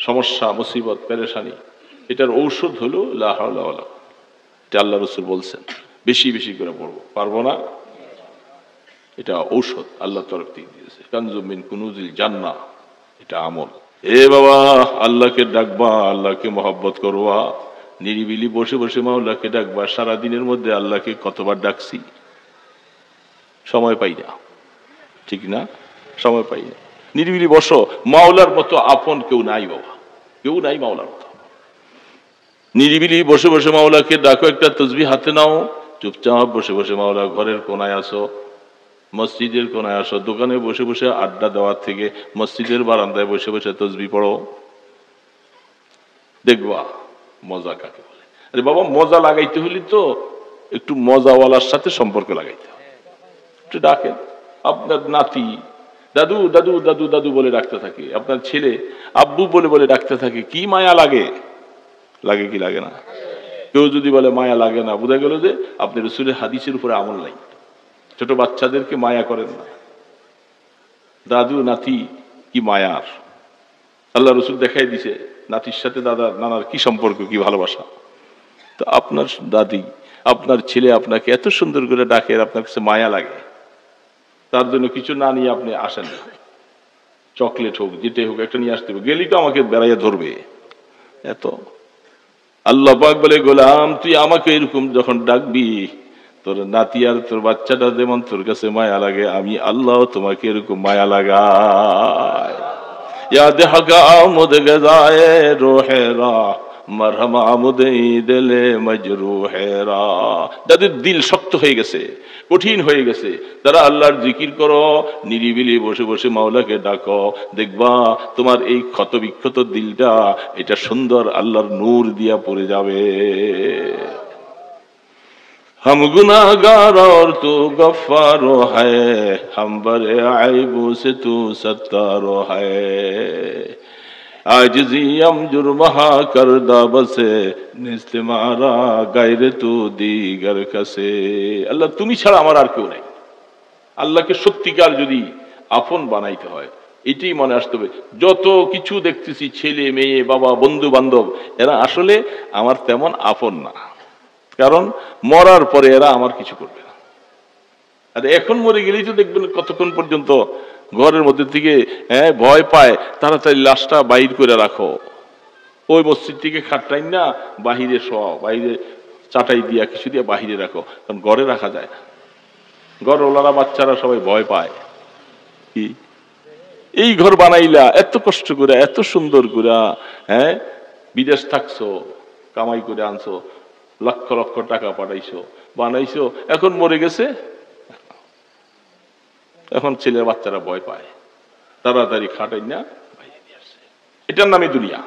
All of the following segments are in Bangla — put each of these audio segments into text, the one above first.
সমস্যা, মুসিবত, পেরেশানি, এটার ঔষধ হলো লা হাওলা ওয়ালা কুওয়াতা। এটা আল্লাহ রাসূল বলছেন, বেশি বেশি করে পড়বো, পারবো না, এটা ঔষধ আল্লাহ তরফ থেকে দিয়েছে, কানজুম মিন কুনুজিল জান্নাহ, এটা আমল। এ বাবা, আল্লাহকে ডাকবা, আল্লাহকে মহব্বত করবা, নিরিবিলি বসে বসে মাওলাকে ডাকবা। সারাদিনের মধ্যে আল্লাহকে কতবার ডাকছি, সময় পাই না, ঠিক না? সময় পাই না। নিরিবিলি বসো, মাওলার মতো আপন কেউ নাই বাবা, কেউ নাই মাওলার মতো। নিরিবিলি বসে বসে মাওলাকে ডাকো, একটা তসবিহ হাতে নাও, চুপচাপ বসে বসে মাওলা, ঘরের কোনায় আসো, মসজিদের কোনায় আসো, দোকানে বসে বসে আড্ডা দেওয়ার থেকে মসজিদের বারান্দায় বসে বসে তসবিহ পড়ো, দেখবা মজা কাকে বলে। আরে বাবা, মজা লাগাইতে হলে তো একটু মজাওয়ালার সাথে সম্পর্ক লাগাইতে হবে। একটু ডাকেন, আপনার নাতি দাদু দাদু দাদু দাদু বলে ডাকতে থাকে, আপনার ছেলে আব্বু বলে বলে ডাকতে থাকে, কি মায়া লাগে, লাগে কি লাগে না? কেউ যদি বলে মায়া লাগে না, বোঝা গেল যে আপনি রাসূলের হাদিসের উপরে আমল নাই। ছোট বাচ্চাদেরকে মায়া করেন না, দাদু নাতি কি মায়ার, আল্লাহ রসুল দেখাই দিছে নাতির সাথে দাদা নানার কি সম্পর্ক, কি ভালোবাসা। তো আপনার দাদি, আপনার ছেলে আপনাকে এত সুন্দর করে ডাকে, আপনার কাছে মায়া লাগে, তার জন্য কিছু না নিয়ে আপনি আসেন না, চকলেট হোক যেটাই হোক একটা নিয়ে আসতে হবে, গেলি তো আমাকে বেড়াইয়া ধরবে এত। আল্লাহ পাক বলে, গোলাম তুই আমাকে এরকম যখন ডাকবি, তোর নাতি আর তোর বাচ্চাটা যেমন তোর কাছে মায়া লাগে, আমি আল্লাহ তোমাকে এরকম মায়া লাগাই। याद हका आमुद गजाए रोहेरा मरहम आमुद दिले मजरूहेरा। যাদের দিল শক্ত হয়ে গেছে, কঠিন হয়ে গেছে, তারা আল্লাহর জিকির করো, নিরিবিলি বসে বসে মাওলাকে ডাকো, দেখবা তোমার এই ক্ষত বিক্ষত দিলটা এটা সুন্দর আল্লাহর নূর দিয়া পড়ে যাবে। हम गुनाहगार और तू गफ्फारो है, हम बरे आइबू से तू सत्तारो है, आजिज़ी हम जुर्महा करदा बसे निस्तिमारा गायरे तू दीगर कसे। আল্লাহ তুমি ছাড়া আমার আর কেউ নাই। আল্লাহকে সত্যিকার যদি আপন বানাইতে হয় এটাই মনে আসতে হবে। যত কিছু দেখতেছি, ছেলে মেয়ে বাবা বন্ধু বান্ধব, এরা আসলে আমার তেমন আপন না, কারণ মরার পরে এরা আমার কিছু করবে না। আর এখন মরে গেলেই তো দেখবেন কতক্ষণ পর্যন্ত ঘরের মধ্যে থেকে ভয় পায়, তাড়াতাড়ি লাশটা বাইর করে রাখো, ওই মসজিদ থেকে খাটটাই না বাহিরে বাইরে চাটাই দিয়া কিছু দিয়ে বাহিরে রাখো, কারণ ঘরে রাখা যায় না। ঘরওয়ালারা বাচ্চারা সবাই ভয় পায়, কি এই ঘর বানাইলা এত কষ্ট করে এত সুন্দর করে, বিদেশ থাকছো, কামাই করে আনছো, লক্ষ লক্ষ টাকা পাঠাইছো, বানাইছো, এখন মরে গেছে, এখন ছেলের বাচ্চারা ভয় পায়, তাড়াতাড়ি খাটাই না বাইরে নিয়ে আসছে। এটার নামই দুনিয়া।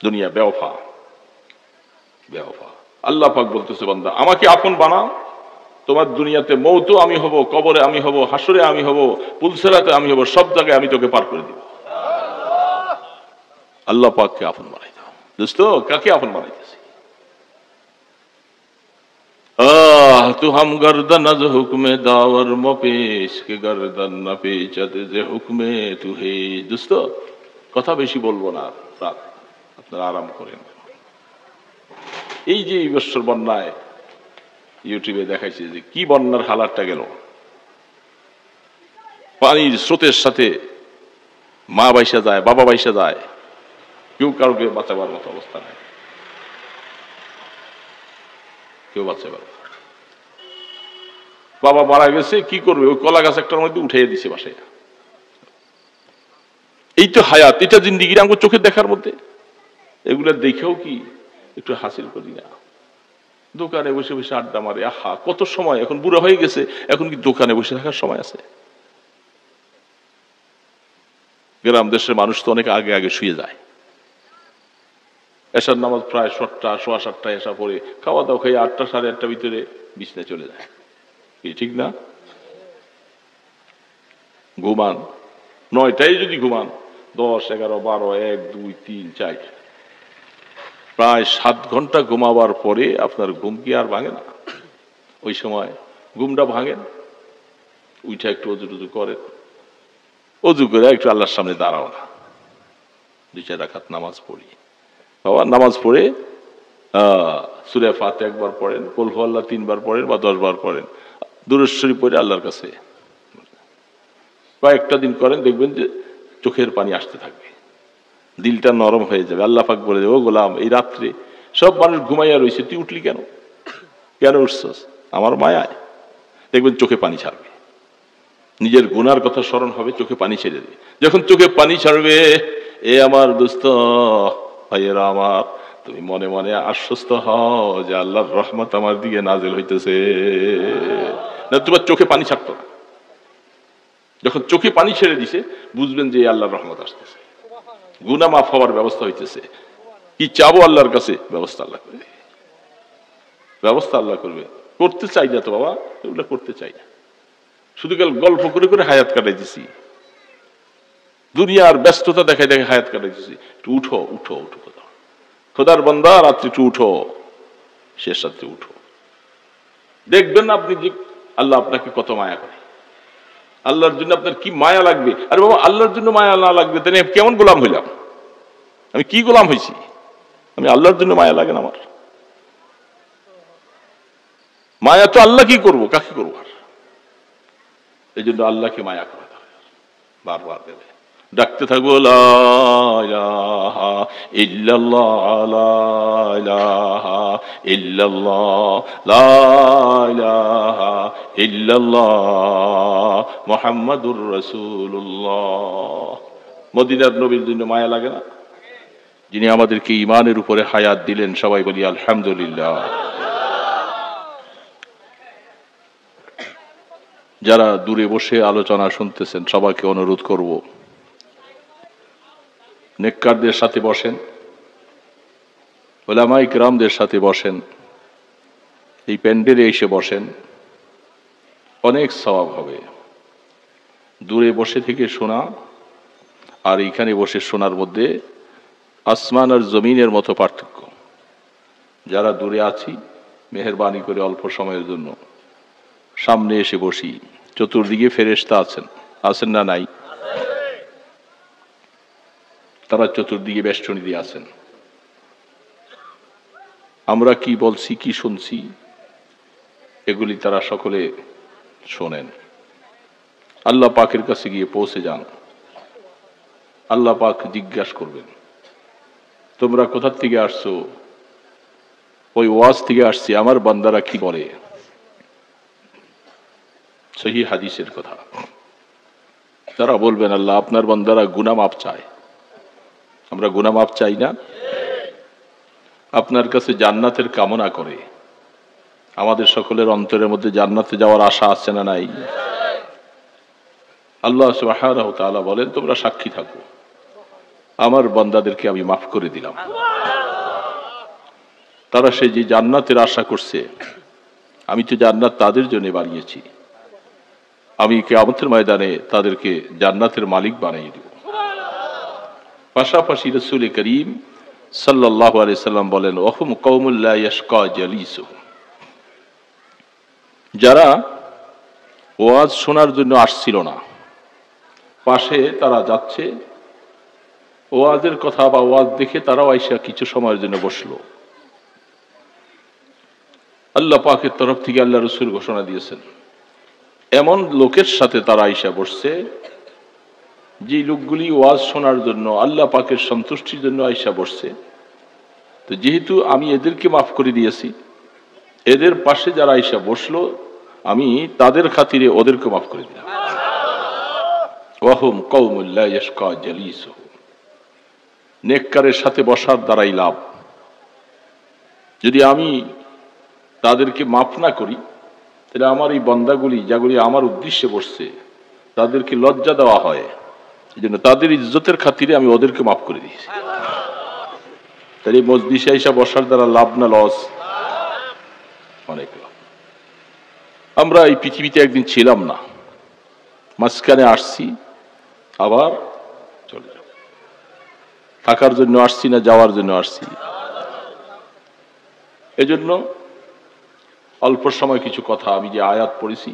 দুনিয়া বেওফা, বেওফা। আল্লাহ পাক বলতেছে, বান্দা আমাকে আপন বানাও, তোমার দুনিয়াতে মৌত আমি হব, কবরে আমি হব, হাসরে আমি হব, পুলসেরাতে আমি হব, সব জায়গায় আমি তোকে পার করে দিব। আল্লাহ পাককে আপন বানাই দাও। দোস্ত, কাকে আপন বানাইতেছি? तू हम गर्दन अज हुक्मे दावर मपेश के गर्दन न पेचत जे हुक्मे तू हे। দোস্ত, কথা বেশি বলবো না, আপনারা আরাম করেন। এই যে এই বছর বন্যায় ইউটিউবে দেখাইছে যে কি বন্যার হালাতটা গেল, পানির স্রোতের সাথে মা বাইসা যায়, বাবা বাইসা যায়, কেউ কাউকে বাঁচাবার মতো অবস্থা নাই, কেউ বাঁচাবার। বাবা মারা গেছে, কি করবে, ওই কলা গাছ একটার মধ্যে উঠাইয়া দিছে বাসায়। এই তো হায়াত, এটা জিন্দিগির আমার চোখে দেখার মধ্যে। এগুলা দেখেও কি একটু হাসিল করি না? দোকানে বসে বসে আড্ডা মারে, আহা কত সময়, এখন বুড়া হয়ে গেছে, এখন কি দোকানে বসে থাকার সময় আছে? গ্রাম দেশের মানুষ তো অনেক আগে আগে শুয়ে যায়, এশার নামাজ প্রায় 7টা 7:15 এসা পরে খাওয়া দাওয়া খেয়ে 8টা 8:30 ভিতরে বিছনায় চলে যায়, ঠিক না? ঘুমান 9টায় যদি ঘুমান, 10, 11, 12, 1, 2, 3, 4 প্রায় 7 ঘন্টা ঘুমাবার পরে আপনার ঘুম কি আর ভাঙে না? ওই সময় ঘুমটা ভাঙে, উঠে একটু অজু টজু করেন, অজু করে একটু আল্লাহর সামনে দাঁড়াও না, 2-4 রাকাত নামাজ পড়ি। বাবা নামাজ পড়ে সূরা ফাতিহা একবার পড়েন, কুল হুয়াল্লাহ 3 বার পড়েন বা 10 বার পড়েন, দুরূদ শরীফ পড়ে আল্লাহর কাছে কয়েকটা দিন করেন, দেখবেন যে চোখের পানি আসতে থাকবে, দিলটা নরম হয়ে যাবে। আল্লাহ পাক বলে দেবে, ও গোলাম, এই রাত্রে সব মানুষ ঘুমাইয়া রয়েছে, তুই উঠলি কেন? কেন উঠছস? আমার মায়ায়। দেখবেন চোখে পানি ছাড়বে, নিজের গুনার কথা স্মরণ হবে, চোখে পানি ছেড়ে দেবে। যখন চোখে পানি ছাড়বে, এ আমার দোস্ত ভাইয়েরা আমার, তুমি মনে মনে আশ্বস্ত হও যে আল্লাহর রহমত আমার দিকে নাজিল হইতেছে। না তোমার চোখে পানি ছাড়তো না। যখন চোখে পানি ছেড়ে দিছে, বুঝবেন যে আল্লাহর রহমত আসতেছে, গুনাহ মাফ হওয়ার ব্যবস্থা হইতেছে। কি চাবো আল্লাহর কাছে, ব্যবস্থা আল্লাহ করবে, ব্যবস্থা আল্লাহ করবে। করতে চাই না তো বাবা, এগুলো করতে চাই না, শুধু কাল গল্প করে করে হায়াত কাটাইতেছি, দুনিয়ার ব্যস্ততা দেখায় দেখে হায়াত কাটাইতেছি। একটু উঠো উঠো উঠো, খোদার বান্দা, রাত্রি একটু উঠো, শেষ রাত্রে উঠো, দেখবেন আপনি যে আল্লাহ আপনাকে কত মায়া করে। আল্লাহর জন্য আপনার কি মায়া লাগবে। আরে বাবা, আল্লাহর জন্য মায়া না লাগবে তাহলে কেমন গোলাম হইলাম? আমি কি গোলাম হয়েছি? আমি আল্লাহর জন্য মায়া লাগে না আমার। মায়া তো আল্লাহ কি করবো, কাকে করবো? আর এই জন্য আল্লাহকে মায়া করা দরকার। বারবার দেবে, ডাকতে থাকবো, লা ইলাহা ইল্লাল্লাহ, লা ইলাহা ইল্লাল্লাহ, লা ইলাহা ইল্লাল্লাহ, মুহাম্মাদুর রাসূলুল্লাহ। মদিনার নবীর জন্য মায়া লাগে না? যিনি আমাদেরকে ঈমানের উপরে হায়াত দিলেন, সবাই বলি আলহামদুলিল্লাহ। যারা দূরে বসে আলোচনা শুনতেছেন, সবাইকে অনুরোধ করব, নেককারদের সাথে বসেন, উলামায়ে কিরামদের সাথে বসেন, এই প্যান্ডেলে এসে বসেন, অনেক সওয়াব হবে। দূরে বসে থেকে শোনা আর এইখানে বসে শোনার মধ্যে আসমান আর জমিনের মতো পার্থক্য। যারা দূরে আছি, মেহেরবানি করে অল্প সময়ের জন্য সামনে এসে বসি। চতুর্দিকে ফেরেশতা আছেন, আছেন না নাই? তারা চতুর্দিকে বেষ্টনী দিয়ে আছেন। আমরা কি বলছি, কি শুনছি, এগুলি তারা সকলে শোনেন। আল্লাহ পাকের কাছে গিয়ে পৌঁছে যান, আল্লাহ পাক জিজ্ঞাসা করবেন, তোমরা কোথা থেকে আসছো? ওই ওয়াজ থেকে আসছি, আমার বান্দারা কি বলে। সহিহ হাদিসের কথা। তারা বলবেন, আল্লাহ আপনার বান্দারা গুনাহ মাফ চায়। আমরা গুনাহ মাফ চাই না? আপনার কাছে জান্নাতের কামনা করে। আমাদের সকলের অন্তরের মধ্যে জান্নাতে যাওয়ার আশা আছে না নাই? আল্লাহ সুবহানাহু ওয়া তাআলা বলেন, তোমরা সাক্ষী থাকো, আমার বান্দাদেরকে আমি মাফ করে দিলাম। তারা সে যে জান্নাতের আশা করছে, আমি তো জান্নাত তাদের জন্য বানিয়েছি, আমি কিয়ামতের ময়দানে তাদেরকে জান্নাতের মালিক বানিয়ে দেব। পাশাপাশি রাসূল করিম সাল্লাল্লাহু আলাইহি সাল্লাম বলেন, ওয়াহুম কওমুল লা ইয়াশকা জালিসুহুম, যারা ওয়াজ শোনার জন্য আসছিল না, পাশে তারা যাচ্ছে, ওয়াজের কথা বা ওয়াজ দেখে তারাও আইসা কিছু সময়ের জন্য বসলো। আল্লাহ পাকের তরফ থেকে আল্লাহ রাসূল ঘোষণা দিয়েছেন, এমন লোকের সাথে তারা আইসা বসছে, যে লোকগুলি ওয়াজ শোনার জন্য, আল্লাহ পাকের সন্তুষ্টির জন্য আইসা বসছে। তো যেহেতু আমি এদেরকে মাফ করে দিয়েছি, এদের পাশে যারা আইসা বসলো, আমি তাদের খাতিরে ওদেরকে মাফ করে দিলাম। ওয়াহুম কওমুল লা ইয়াশকা জালিসুহুম, নেককারের সাথে বসার দ্বারাই লাভ। যদি আমি তাদেরকে মাফ না করি, তাহলে আমার এই বান্দাগুলি যেগুলি আমার উদ্দেশ্যে বসছে, তাদেরকে লজ্জা দেওয়া হয়। এই জন্য তাদের ইজ্জতের খাতিরে আমি ওদেরকে মাফ করে দিয়েছি। তাহলে মজলিসে এসে বসার দ্বারা লাভ না লস? অনেক লাভ। আমরা এই পৃথিবীতে একদিন ছিলাম না, মাঝখানে আসছি, আবার চলে যাব। থাকার জন্য আসছি না যাওয়ার জন্য আসছি? এজন্য অল্প সময় কিছু কথা, আমি যে আয়াত পড়েছি,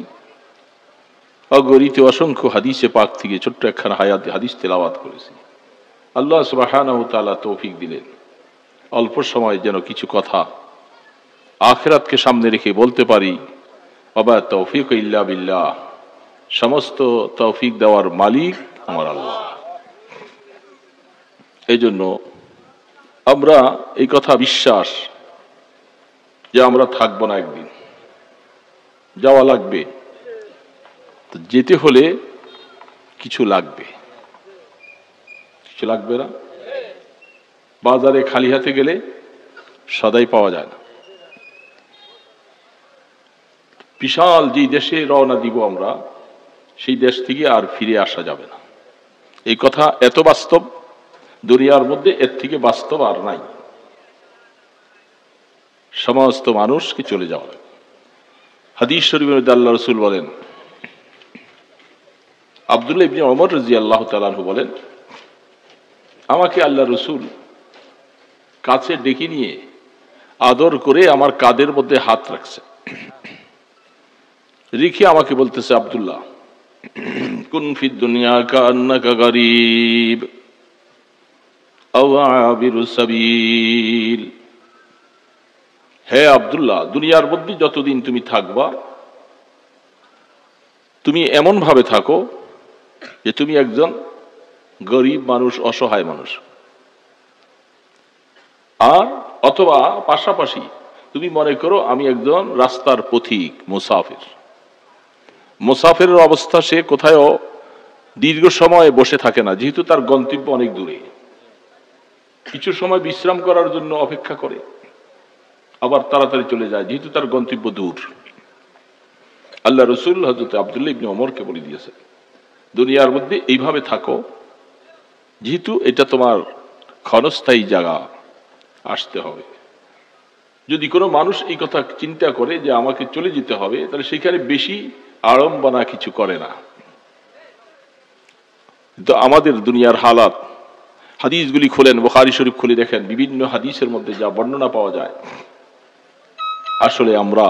অগণিত অসংখ্য হাদিসে পাক থেকে ছোট্ট একখানা হাদিস তেলাওয়াত করেছি। আল্লাহ সুবহানাহু ওয়া তাআলা তৌফিক দিলেন, অল্প সময় যেন কিছু কথা আখিরাতকে সামনে রেখে বলতে পারি, ওয়া তৌফিক ইল্লা বিল্লাহ, সমস্ত তৌফিক দেওয়ার মালিক আমার আল্লাহ। এই জন্য আমরা এই কথা বিশ্বাস যে আমরা থাকবো না, একদিন যাওয়া লাগবে, তো যেতে হলে কিছু লাগবে, কিছু লাগবে না? বাজারে খালি হাতে গেলে সদাই পাওয়া যায় না। বিশাল যে দেশে রওনা দিব আমরা, সেই দেশ থেকে আর ফিরে আসা যাবে না। এই কথা এত বাস্তব, দুনিয়ার মধ্যে এর থেকে বাস্তব আর নাই। সমস্ত মানুষকে চলে যাওয়া লাগে। হাদিস শরীফের মধ্যে আল্লাহ রাসূল বলেন, আব্দুল্লাহ ইবনে ওমর রাদিয়াল্লাহু তাআলা আনহু বলেন, আমাকে আল্লাহ রাসূল কাছে ডেকে নিয়ে আদর করে আমার কাঁধের মধ্যে হাত রাখছে, রেখে আমাকে বলতেছে, আব্দুল্লাহ কুন ফিদ দুনিয়া কান্নাকা গরীব আও আবিরুস সাবিল। হে আব্দুল্লাহ, দুনিয়ার মধ্যে যতদিন তুমি থাকবা, তুমি এমন ভাবে থাকো যে তুমি একজন গরিব মানুষ, অসহায় মানুষ, আর অথবা পাশাপাশি তুমি মনে করো আমি একজন রাস্তার পথিক, মুসাফির। মুসাফিরের অবস্থা, সে কোথাও দীর্ঘ সময় বসে থাকে না, যেহেতু তার গন্তব্য অনেক দূরে। কিছু সময় বিশ্রাম করার জন্য অপেক্ষা করে, আবার তাড়াতাড়ি চলে যায়, যেহেতু তার গন্তব্য দূর। আল্লাহ রাসূল হযরত আব্দুল্লাহ ইবনে ওমরকে বলে দিয়েছে, দুনিয়ার মধ্যে এইভাবে থাকো, যেহেতু এটা তোমার ক্ষণস্থায়ী জায়গা, আসতে হবে। যদি কোনো মানুষ এই কথা চিন্তা করে যে আমাকে চলে যেতে হবে, তাহলে সেখানে বেশি আড়ম্বনা কিছু করে না। কিন্তু আমাদের দুনিয়ার হালাত, হাদিসগুলি খোলেন, বুখারী শরীফ খুলে দেখেন, বিভিন্ন হাদিসের মধ্যে যা বর্ণনা পাওয়া যায়, আসলে আমরা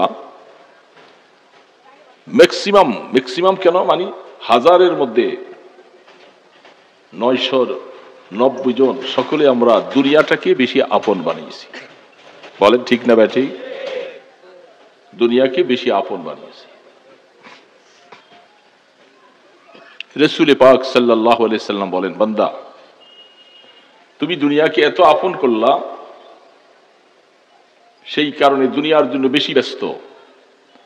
ম্যাক্সিমাম কেন মানে হাজারের মধ্যে 990 জন সকলে আমরা দুনিয়াটাকে বেশি আপন বানিয়েছি। বলেন ঠিক না ব্যাঠি? দুনিয়াকে বেশি আপন বানিয়েছি। রাসূল পাক সাল্লাল্লাহু আলাইহি সাল্লাম বলেন, বান্দা তুমি দুনিয়াকে এত আপন করলা, সেই কারণে দুনিয়ার জন্য বেশি ব্যস্ত।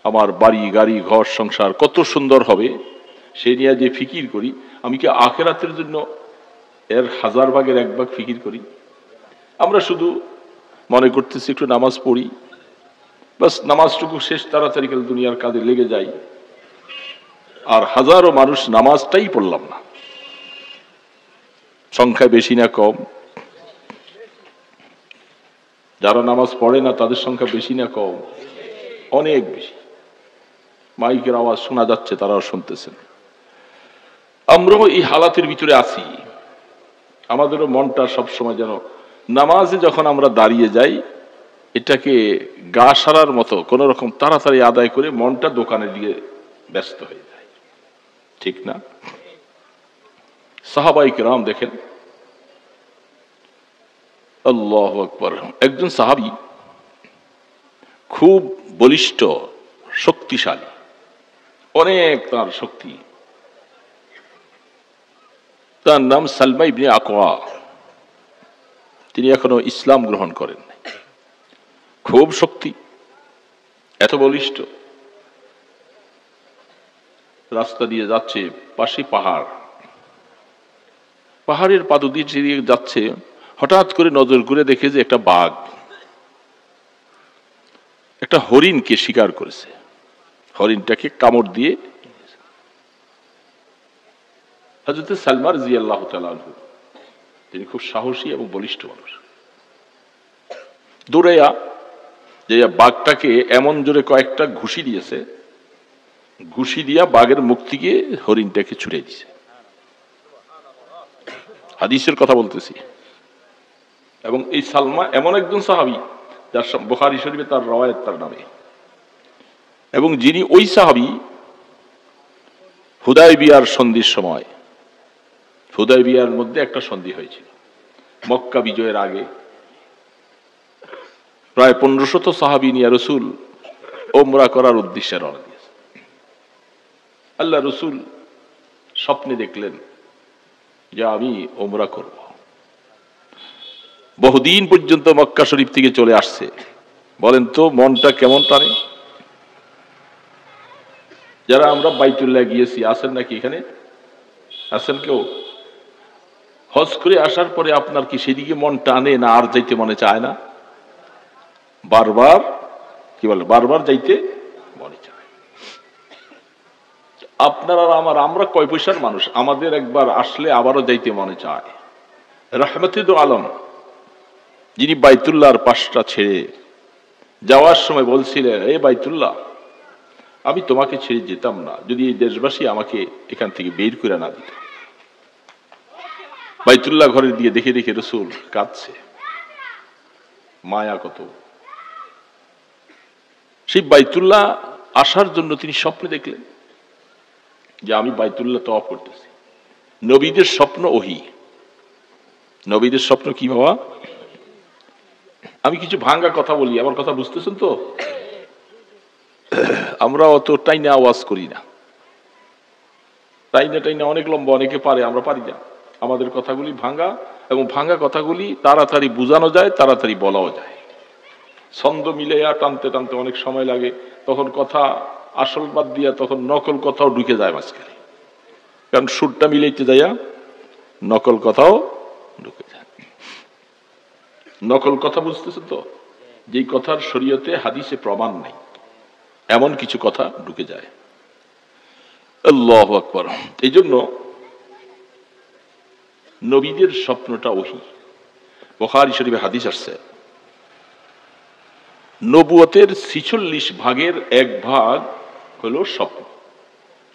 আমার বাড়ি গাড়ি ঘর সংসার কত সুন্দর হবে সেই নিয়ে যে ফিকির করি, আমি কি আখিরাতের জন্য এর 1000 ভাগের 1 ভাগ ফিকির করি? আমরা শুধু মনে করতেছি একটু নামাজ পড়ি, বাস নামাজটুকু শেষ, তাড়াতাড়ি করে দুনিয়ার কাজে লেগে যাই, আর হাজারো মানুষ নামাজটাই পড়লাম না। সংখ্যায় বেশি না কম? যারা নামাজ পড়ে না তাদের সংখ্যা বেশি না কম? অনেক বেশি। মাইকের আওয়াজ শোনা যাচ্ছে, তারাও শুনতেছেন। আমরাও এই হালাতের ভিতরে আছি। আমাদেরও মনটা সবসময় যেন নামাজে যখন আমরা দাঁড়িয়ে যাই, এটাকে গা সারার মতো কোন রকম তাড়াতাড়ি আদায় করে মনটা দোকানের দিকে ব্যস্ত হয়ে যায়, ঠিক না? সাহাবায়ে কেরাম দেখেন, আল্লাহু আকবার, একজন সাহাবী খুব বলিষ্ঠ, শক্তিশালী, অনেক তার শক্তি, তার নাম সালমা ইবনে আকওয়া। তিনি এখনো ইসলাম গ্রহণ করেন। খুব শক্তি, এত বলিষ্ঠ। রাস্তা দিয়ে যাচ্ছে, পাশে পাহাড়, পাহাড়ের পাদদেশ দিয়ে যাচ্ছে, হঠাৎ করে নজর করে দেখে যে একটা বাঘ একটা হরিণকে শিকার করেছে, হরিণটাকে কামড় দিয়ে। হযরত সালমা রাদিয়াল্লাহু তাআলা আনহু, তিনি খুব সাহসী এবং বলিষ্ঠ মানুষ, দৌড়াইয়া যে বাঘটাকে এমন জোরে কয়েকটা ঘুষি দিয়েছে, ঘুষি দিয়া বাঘের মুখ থেকে হরিণটাকে ছুড়ে দিয়েছে। হাদিসের কথা বলতেছি। এবং এই সালমা এমন একজন সাহাবী যার বুখারী শরীফে তার রওয়ায়াত তার নামে, এবং যিনি ওই সাহাবী হুদায়বিয়ার সন্ধির সময়, হুদায়বিয়ার মধ্যে একটা সন্ধি হয়েছিল, মক্কা বিজয়ের আগে প্রায় 1500 সাহাবী নিয়ে রাসূল ওমরা করার উদ্দেশ্যে রওনা দিয়েছে। আল্লাহ রাসূল স্বপ্নে দেখলেন যে আমি ওমরা করব। বহুদিন পর্যন্ত মক্কা শরীফ থেকে চলে আসছে, বলেন তো মনটা কেমন টানে? যারা আমরা বাইতুল্লাহ গিয়েছি আছেন নাকি এখানে? আছেন কেউ? হজ করে আসার পরে আপনার কি সেদিকে মন টানে না আর যাইতে মনে চায় না? বারবার কি বলে, বারবার যাইতে মনে চায়। আপনার আর আমরা কয় পয়সার মানুষ, আমাদের একবার আসলে আবারও যাইতে মনে চায়। রাহমাতুল আলম যিনি বাইতুল্লাহর পাশটা ছেড়ে যাওয়ার সময় বলছিলেন, এ বাইতুল্লাহ, আমি তোমাকে ছেড়ে যেতাম না যদি এই দেশবাসী আমাকে এখান থেকে বের করে না দিত। বাইতুল্লাহ ঘরের দিয়ে দেখে দেখে রাসূল কাঁদছে, মায়া কত। সেই বাইতুল্লাহ আসার জন্য তিনি স্বপ্নে দেখলেন যে আমি বাইতুল্লাহ তওয়াফ করতেছি। নবীদের স্বপ্ন ওহী। নবীদের স্বপ্ন কি বাবা? আমি কিছু ভাঙ্গা কথা বলি, আমার কথা বুঝতেছেন তো? আমরা অত টাইনা আওয়াজ করি না, টাইনা অনেক লম্বা, অনেকে পারে, আমরা পারি না। আমাদের কথাগুলি ভাঙ্গা, এবং ভাঙ্গা কথাগুলি তাড়াতাড়ি বোঝানো যায়, তাড়াতাড়ি বলাও যায়। ছন্দ মিলাইয়া টানতে টানতে অনেক সময় লাগে, তখন কথা আসল বাদ দিয়া তখন নকল কথাও ঢুকে যায় মাঝখানে, কারণ সুরটা মিলাইতে যাইয়া নকল কথাও ঢুকে যায়। নকল কথা বুঝতেছে তো? যেই কথার শরীয়তে হাদিসে প্রমাণ নাই, এমন কিছু কথা ঢুকে যায়। আল্লাহু আকবার। এই জন্য নবীদের স্বপ্নটা ওহী। বুখারী শরীফে হাদিস আসছে, নবুয়তের 46 ভাগের 1 ভাগ হলো স্বপ্ন।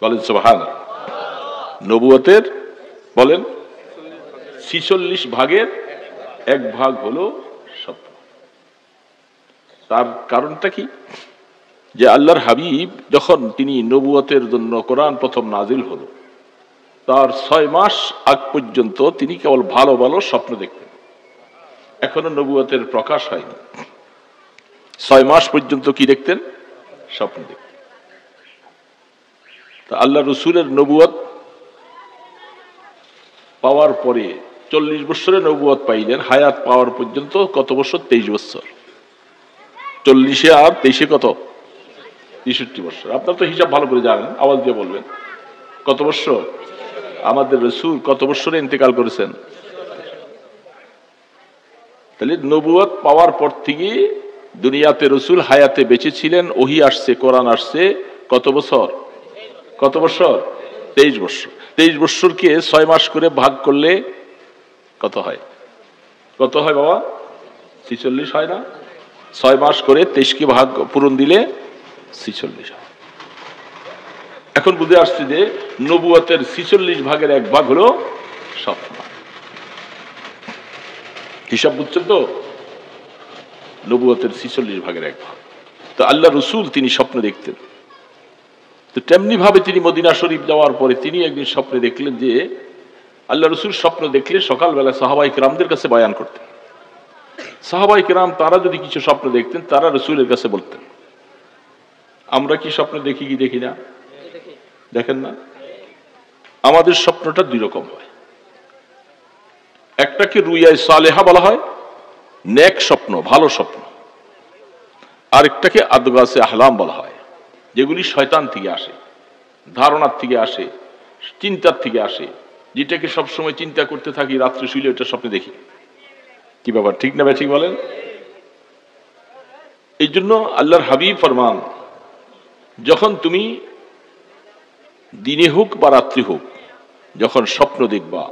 বলেন সুবহানাল্লাহ। নবুয়তের বলেন 46 ভাগের 1 ভাগ হলো স্বপ্ন। তার কারণটা কি? যে আল্লাহর হাবিব যখন তিনি নবুয়তের জন্য কোরআন প্রথম নাজিল হলো, তার 6 মাস আগ পর্যন্ত তিনি কেবল ভালো ভালো স্বপ্ন দেখতেন, এখনো নবুয়তের প্রকাশ হয়নি। 6 মাস পর্যন্ত কি দেখতেন? স্বপ্ন দেখতেন। তা আল্লাহ রসুলের নবুয়ত পাওয়ার পরে 40 বছরে নবুয়ত পাইলেন, হায়াত পাওয়ার পর্যন্ত কত বছর? 23 বছর। 40 আর 23 কত? 63 বছর। আপনার তো হিসাব ভালো করে জানেন, আওয়াজ দিয়ে বলবেন কত বছর? আমাদের রাসূল কত বছরে ইন্তেকাল করেছেন? তাহলে নবুয়ত পাওয়ার পর থেকে দুনিয়াতে রাসূল হায়াতে বেঁচে ছিলেন, ওহী আসছে, কোরআন আসছে কত বছর? কত বছর? 23 বছর। 23 বছরকে 6 মাস করে ভাগ করলে কত হয়? কত হয় বাবা? 46 হয় না? 6 মাস করে 23 কে ভাগ পূরণ দিলে 46 হয়। এখন বুঝে আসছে যে নবুয়তের 46 ভাগের 1 ভাগ হলো স্বপ্ন। হিসাব বুঝছেন তো? নবুয়তের 46 ভাগের 1 ভাগ। তো আল্লাহ রসুল তিনি স্বপ্ন দেখতেন। তো তেমনি ভাবে তিনি মদিনা শরীফ যাওয়ার পরে তিনি একদিন স্বপ্নে দেখলেন যে আল্লাহ রসুল স্বপ্ন দেখলে সকালবেলা সাহাবায়ে কেরামদের কাছে বয়ান করতেন। সাহাবায়ে কেরাম তারা যদি কিছু স্বপ্ন দেখতেন, তারা রসুলের কাছে বলতেন। আমরা কি স্বপ্ন দেখি কি দেখি না? দেখেন না? আমাদের স্বপ্নটা 2 রকম হয়। একটাকে রুইয়ায়ে সালেহা বলা হয়, নেক স্বপ্ন, ভালো স্বপ্ন। আরেকটাকে আদগাসে আহলাম বলা হয়, যেগুলি শয়তান থেকে আসে, ধারণার থেকে আসে, চিন্তার থেকে আসে, যেটাকে সবসময় চিন্তা করতে থাকি, রাত্রে শুইলে ওটা স্বপ্নে দেখি। কি ব্যাপার, ঠিক না ঠিক বলেন? এই জন্য আল্লাহর হাবিব ফরমান, যখন তুমি দিনে হোক বা রাত্রি হোক যখন স্বপ্ন দেখবা,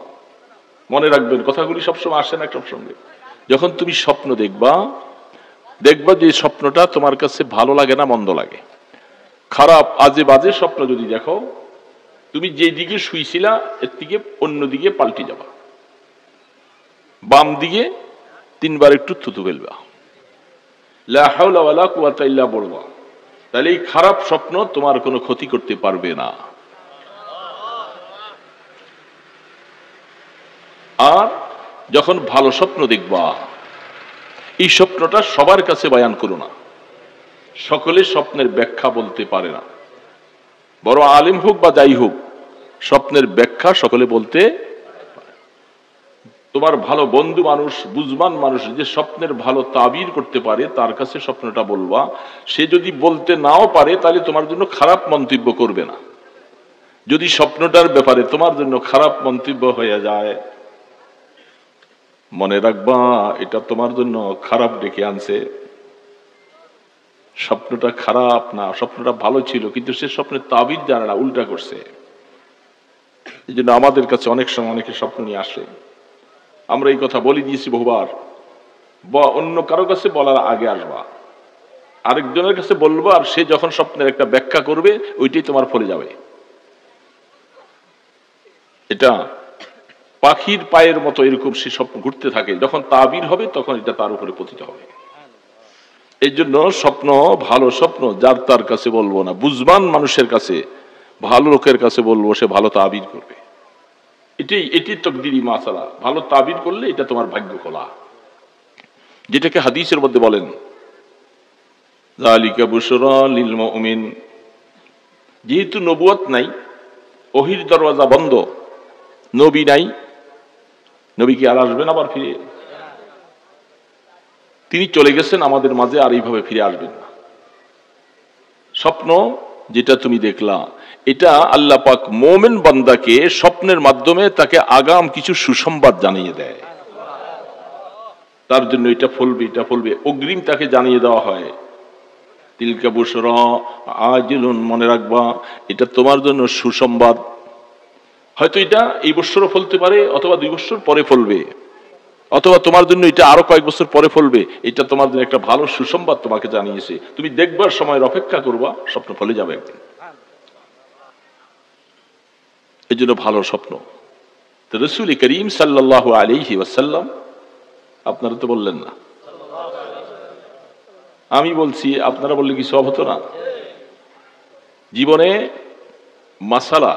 মনে রাখবেন কথাগুলি সবসময় আসে না সবসঙ্গে। যখন তুমি স্বপ্ন দেখবা, দেখবা যে স্বপ্নটা তোমার কাছে ভালো লাগে না মন্দ লাগে, খারাপ আজে বাজে স্বপ্ন যদি দেখো, তুমি যে দিকে শুইছিলা এর থেকে অন্য দিকে পাল্টে যাবা, বাম দিকে 3 বার একটু থুতু ফেলবা, লা হাওলা ওয়ালা কুওয়াতা ইল্লা বলবা, তাহলে এই খারাপ স্বপ্ন তোমার কোনো ক্ষতি করতে পারবে না। আর যখন ভালো স্বপ্ন দেখবা, এই স্বপ্নটা সবার কাছে বয়ান করো না। সকলে স্বপ্নের ব্যাখ্যা বলতে পারে না, বড় আলিম হোক বা যাই হোক, স্বপ্নের ব্যাখ্যা সকলে বলতে। তোমার ভালো বন্ধু মানুষ, বুঝবান মানুষ, যে স্বপ্নের ভালো তাবির করতে পারে, তার কাছে স্বপ্নটা বলবা। সে যদি বলতে নাও পারে, তাহলে তোমার জন্য খারাপ মন্তব্য করবে না। যদি স্বপ্নটার ব্যাপারে তোমার জন্য খারাপ মন্তব্য হয়ে যায়, মনে রাখবা এটা তোমার জন্য খারাপ ডেকে আনছে। স্বপ্নটা খারাপ না, স্বপ্নটা ভালো ছিল, কিন্তু সে স্বপ্নের তাবির জানে না, উল্টা করছে। এই জন্য আমাদের কাছে অনেক সময় অনেকে স্বপ্ন নিয়ে আসে। আমরা এই কথা বলে দিয়েছি বহুবার, অন্য কারো কাছে বলার আগে আসবা, আরেকজনের কাছে বলবো, আর সে যখন স্বপ্নের একটা ব্যাখ্যা করবে, ওইটাই তোমার ফলে যাবে। এটা পাখির পায়ের মতো এরকম সে স্বপ্ন ঘুরতে থাকে, যখন তাবির হবে তখন এটা তার উপরে পতিত হবে। এই জন্য স্বপ্ন, ভালো স্বপ্ন যার তার কাছে বলবো না, বুঝবান মানুষের কাছে, ভালো লোকের কাছে বলবো, সে ভালো তাবির করবে। এটি তকদিরি মাসালা। ভালো তাবির করলে এটা তোমার ভাগ্য খোলা, যেটাকে হাদিসের মধ্যে বলেন যালিকা বুশরা লিল মুমিন। যেহেতু নবুয়ত নাই, ওহির দরওয়াজা বন্ধ, নবী নাই, নবী কি আর আসবেন আবার ফিরে? তিনি চলে গেছেন আমাদের মাঝে, আর এইভাবে ফিরে আসবেন না। স্বপ্ন যেটা তুমি দেখলা, এটা আল্লাহ পাক মোমেন বান্দাকে স্বপ্নের মাধ্যমে তাকে আগাম কিছু সুসংবাদ জানিয়ে দেয়। তার জন্য এটা ফলবে, এটা ফলবে, অগ্রিম তাকে জানিয়ে দেওয়া হয়। তিলকা বুশরা আজিলুন, মনে রাখবা এটা তোমার জন্য সুসংবাদ। হয়তো এটা এই বছরও ফলতে পারে, অথবা 2 বছর পরে ফলবে, অথবা তোমার জন্য এটা আরো কয়েক বছর পরে ফলবে। এটা তোমার জন্য একটা ভালো সুসংবাদ তোমাকে জানিয়েছে। তুমি দেখবার সময়ের অপেক্ষা করবা, স্বপ্ন ফলে যাবে একদিন। এই জন্য ভালো স্বপ্ন। তো রাসূল করিম সাল্লাল্লাহু আলাইহি ওয়াসাল্লাম, আপনারা তো বললেন না, আমি বলছি, আপনারা বললে কি সব হতো না? জীবনে মাসালা,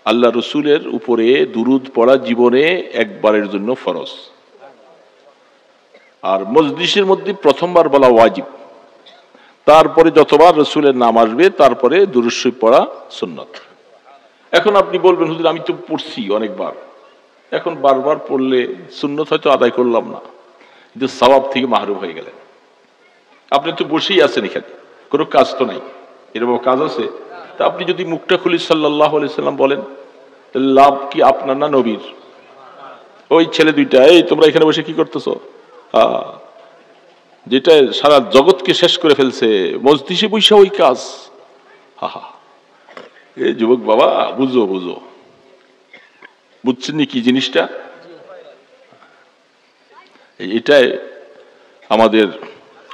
আল্লাহ রসুলের উপরে দুরুদ পড়া জীবনে একবারের জন্য ফরজ, আর মজলিসের মধ্যে প্রথমবার বলা ওয়াজিব। তারপরে যতবার রসুলের নাম আসবে, তারপরে দুরূদ শরীফ পড়া সুন্নাত। এখন আপনি বলবেন, হুজুর আমি তো পড়ছি অনেকবার, এখন বারবার পড়লে সুন্নত হয়তো আদায় করলাম না, কিন্তু সওয়াব থেকে মাহরুম হয়ে গেলেন। আপনি তো বসেই আছেন এখানে, কোনো কাজ তো নাই, এরকম কাজ আছে? তা আপনি যদি মুখটা খুলি সাল্লাল্লাহু আলাইহি সাল্লাম বলেন, তাহলে লাভ কি আপনার না নবীর? ওই ছেলে দুইটা, এই তোমরা এখানে বসে কি করতেছো, যেটা সারা জগৎকে শেষ করে ফেলছে, মজলিসে বৈশা ওই কাজ। হা, এই যুবক বাবা, বুঝো বুঝো, বুঝছেন কি জিনিসটা? এটাই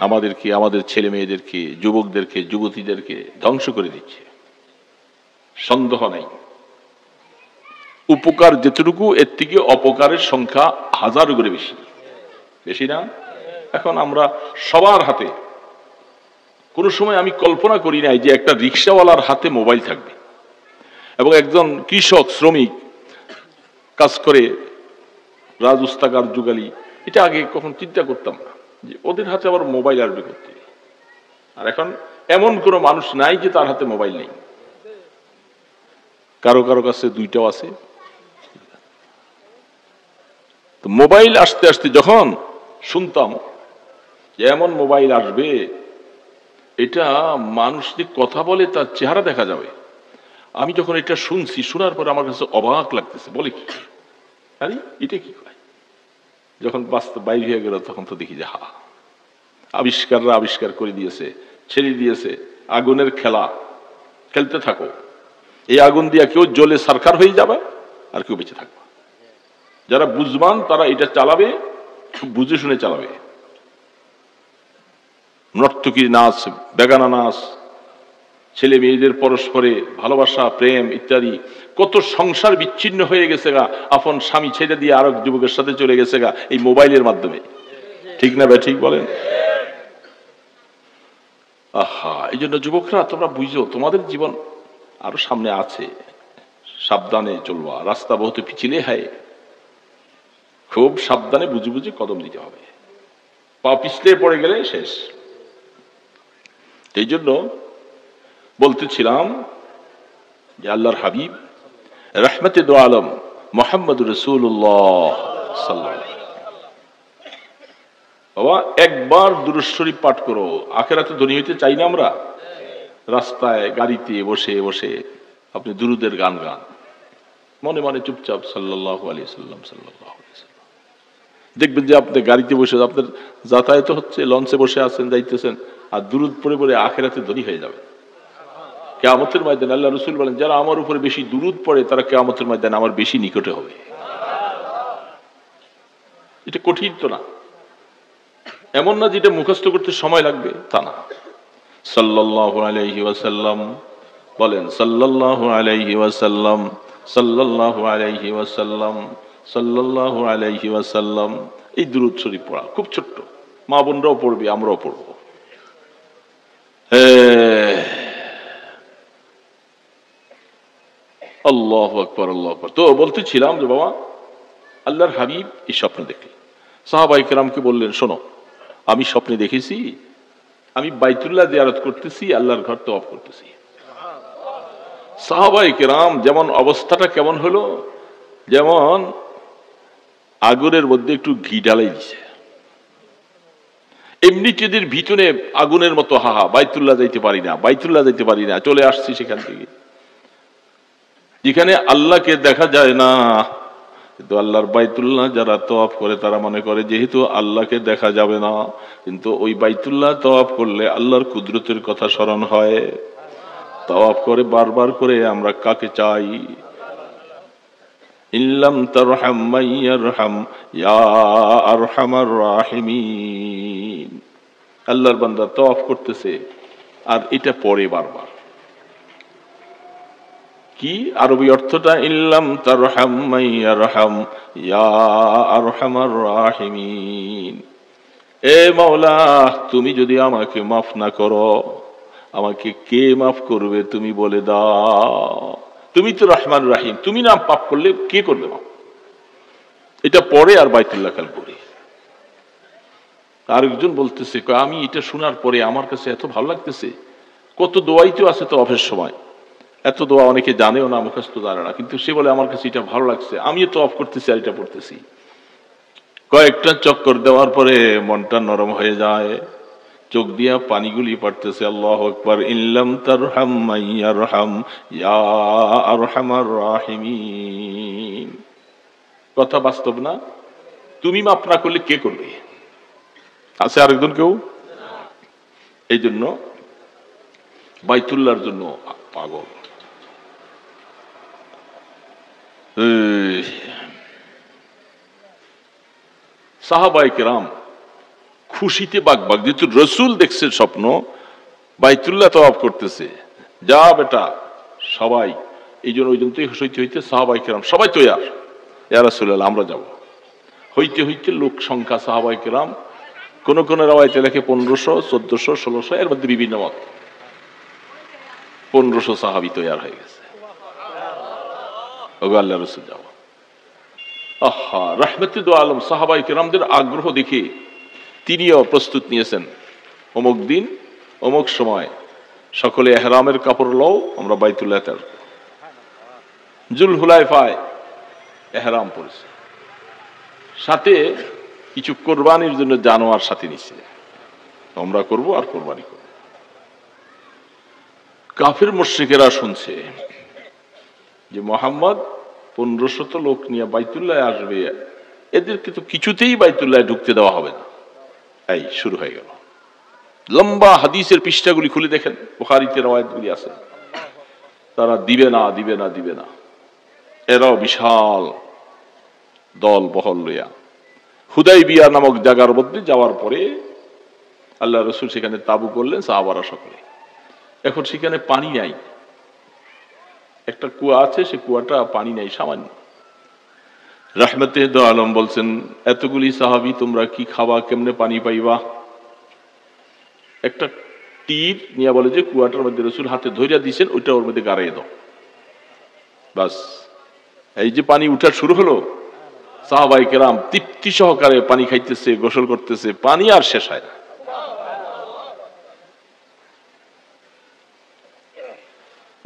আমাদেরকে, আমাদের ছেলে মেয়েদেরকে, যুবকদেরকে, যুবতীদেরকে ধ্বংস করে দিচ্ছে, সন্দেহ নাই। উপকার যেটুকু, এর থেকে অপকারের সংখ্যা 1000 করে বেশি, বেশি না? এখন আমরা সবার হাতে, কোন সময় আমি কল্পনা করি নাই যে একটা রিক্সাওয়ালার হাতে মোবাইল থাকবে, এবং একজন কৃষক শ্রমিক কাজ করে, রাজউস্তাকার যুগালি, এটা আগে কখন চিন্তা করতাম না যে ওদের হাতে আবার মোবাইল আসবে করতে। আর এখন এমন কোনো মানুষ নাই যে তার হাতে মোবাইল নেই, কারো কারো কাছে 2টাও আছে। তো মোবাইল আসতে আসতে যখন শুনতাম যে এমন মোবাইল আসবে, এটা মানুষ যে কথা বলে তার চেহারা দেখা যাবে, আমি যখন এটা শুনছি, শোনার পর আমার কাছে অবাক লাগতেছে, বলে কি আরে এটা কি কয়। যখন বাস্তব বাইরে হয়ে গেল, তখন তো দেখি যে হা, আবিষ্কাররা আবিষ্কার করে দিয়েছে, ছেড়ে দিয়েছে, আগুনের খেলা খেলতে থাকো, এই আগুন দিয়া কেউ জ্বলে সারখার হয়ে যাবে, আর কেউ বেঁচে থাকবে। যারা বুঝবান তারা এটা চালাবে, খুব বুঝে শুনে চালাবে। নর্তকীর নাচ, বেগানা নাচ, ছেলে মেয়েদের পরস্পরে ভালোবাসা, প্রেম ইত্যাদি, কত সংসার বিচ্ছিন্ন হয়ে গেছে গা, আপন স্বামী ছেড়ে দিয়ে আরেক যুবকের সাথে চলে গেছে গা এই মোবাইলের মাধ্যমে। ঠিক না ভাই, ঠিক বলেন? আহা, এই জন্য যুবকরা তোমরা বুঝো, তোমাদের জীবন আরো সামনে আছে, সাবধানে চলবা, রাস্তা বহুত পিছিলে হয়। খুব সাবধানে বুঝে বুঝে কদম দিতে হবে, পা পিছলে পড়ে গেলে শেষ। এই জন্য বলতেছিলাম যে আল্লাহর হাবিব রাহমাতে দো আলম মুহাম্মদুর রাসূলুল্লাহ সাল্লাল্লাহু আলাইহি বাবা একবার দুরূদ শরীফ পাঠ করো, আখিরাতে ধনী হইতে চাই না আমরা? রাস্তায় গাড়িতে বসে বসে আপনি দুরূদের গান গান, মনে মনে চুপচাপ সাল্লাল্লাহু আলাইহি সাল্লাম সাল্লাল্লাহু আলাইহি সাল্লাম। দেখবেন যে আপনি গাড়িতে বসে আপনার যাতায়াত হচ্ছে, লঞ্চে বসে আছেন, যাইতেছেন, আর দুরূদ পড়ে পড়ে আখিরাতে ধনী হয়ে যাবে। কিয়ামতের ময়দানে আল্লাহ রাসূল বলেন, যারা আমার উপরে বেশি দুরূদ পড়ে তারা কিয়ামতের ময়দানে আমার বেশি নিকটে হবে। এটা কঠিন তো না, এমন না যেটা মুখস্থ করতে সময় লাগবে, তা না। সাল্লাল্লাহু আলাইহি ওয়াসাল্লাম বলেন, সাল্লাল্লাহু আলাইহি ওয়াসাল্লাম, সাল্লাল্লাহু আলাইহি ওয়াসাল্লাম, সাল্লাল্লাহু আলাইহি ওয়াসাল্লাম। এই দুরূদ শরীফ পড়া খুব ছোট্ট, মা বোনরাও পড়বে, আমরাও পড়ব। আল্লাহু আকবার, আল্লাহু আকবার। তো বলতেছিলাম যে বাবা আল্লাহর হাবিব এই স্বপ্ন দেখলেন, সাহাবায়ে কেরামকে বললেন, শোনো আমি স্বপ্নে দেখেছি আমি বাইতুল্লাহ জিয়ারত করতেছি, আল্লাহর ঘর তওয়াফ করতেছি। সাহাবায়ে কেরাম যেমন অবস্থাটা কেমন হলো, যেমন আগুনের মধ্যে একটু ঘি ঢালাই দিছে, এমনিতেদের ভিতরে আগুনের মতো হাহা, বাইতুল্লাহ যাইতে পারি না, বাইতুল্লাহ যাইতে পারি না, চলে আসছি সেখান থেকে। যেখানে আল্লাহকে দেখা যায় না, কিন্তু আল্লাহর বাইতুল্লাহ যারা তওয়াফ করে তারা মনে করে যেহেতু আল্লাহকে দেখা যাবে না, কিন্তু ওই বাইতুল্লাহ তওয়াফ করলে আল্লাহর কুদরতের কথা স্মরণ হয়। তওয়াফ করে বারবার করে আমরা কাকে চাই? ইল্লাম তারহাম মাইয়ারহাম ইয়া আরহামার রাহিমিন। আল্লাহর বান্দা তওয়াফ করতেছে আর এটা পড়ে বারবার। কি আরবি অর্থটা? ইল্লাম তারহাম মাইয়ারহাম ইয়া আরহামার রাহিমিন। এ মাওলা, তুমি যদি আমাকে মাফ না করো, আমাকে কে মাফ করবে তুমি বলে দাও। তুমি তো রহমান রাহিম, তুমি না পাপ করলে কে করবে মাফ? এটা পরে আর বাইতুল্লাহ কাল করি। আরেকজন বলতেছে, আমি এটা শোনার পরে আমার কাছে এত ভালো লাগতেছে, কত দোয়াই তো আছে তো অফের সময়, এত দোয়া অনেকে জানেও না, মুখস্থ জানে না, কিন্তু সে বলে আমার কাছে এটা ভালো লাগছে, আমিও তো অফ করতেছি আর এটা পড়তেছি। কয়েকটা চক্কর দেওয়ার পরে মনটা নরম হয়ে যায়, চোখ দিয়া পানিগুলি পড়তেছে। আল্লাহু আকবার। ইল্লাম তারহাম মাইয়ারহাম ইয়া আরহামার রাহিমিন। কথা বাস্তব না? তুমি মাফ না করলে কে করবে? আছে আরেকজন কেউ? এই জন্য বাইতুল্লাহর জন্য পাগল। সাহাবায়ে কেরাম খুশিতে বাগবাগ, যেহেতু রসুল দেখছে স্বপ্ন, বাইতুল্লাহ তওয়াফ করতেছে, যা বেটা সবাই। এই জন্য ওই জন্য হইতে হইতে সাহাবায়ে কেরাম সবাই তৈয়ার, ইয়া রাসূলুল্লাহ আমরা যাব। হইতে হইতে লোক সংখ্যা সাহাবায়ে কেরাম, কোন কোন রাওয়ায়াতে লেখে 1500, 1400, 1600, এর মধ্যে বিভিন্ন মত। 1500 সাহাবী তৈয়ার হয়ে গেছে, ওগো আল্লাহ রাসূল যাব। আহা, রাহমাতে দো আলম সাহাবায়ে কেরামদের আগ্রহ দেখে তিনিও প্রস্তুত নিয়েছেন, অমুক দিন অমুক সময় সকলে ইহরামের কাপড় লও, আমরা বাইতুল্লাহ তার জুল হুলাইফায় ইহরাম পরেছে, সাথে কিছু কোরবানির জন্য জানোয়ার সাথে নিচ্ছে, আমরা করব আর কোরবানি করব। কাফের মুশরিকেরা শুনছে যে মুহাম্মদ 1500 লোক নিয়ে বাইতুল্লাহ আসবে, এদেরকে তো কিছুতেই বাইতুল্লাহ ঢুকতে দেওয়া হবে না। এই শুরু হয়ে গেল। লম্বা হাদিসের পৃষ্ঠাগুলি খুলে দেখেন, বুখারীতে রওয়ায়াতগুলি আছে, তারা দিবে না দিবে না দিবে না। এরাও বিশাল দল বহল লইয়া হুদাইবিয়া নামক জায়গার মধ্যে যাওয়ার পরে আল্লাহ রাসূল সেখানে তাবু করলেন, সাহাবারা সকলে। এখন সেখানে পানি নাই, একটা কুয়া আছে, সে কুয়াটা পানি নাই, সামান্য। রাহমাতে দো আলম বলছেন, এতগুলি সাহাবী তোমরা কি খাবা, কেমনে পানি পাইবা? একটা তীর নিয়ে বলে যে কুয়াটার মধ্যে রাসূল হাতে ধইরা দিয়েছেন, ওইটা ওর মধ্যে গাড়িয়ে দাও, বাস। এই যে পানি উঠা শুরু হলো, সাহাবায়ে কেরাম তৃপ্তি সহকারে পানি খাইতেছে, গোসল করতেছে, পানি আর শেষ হয় না।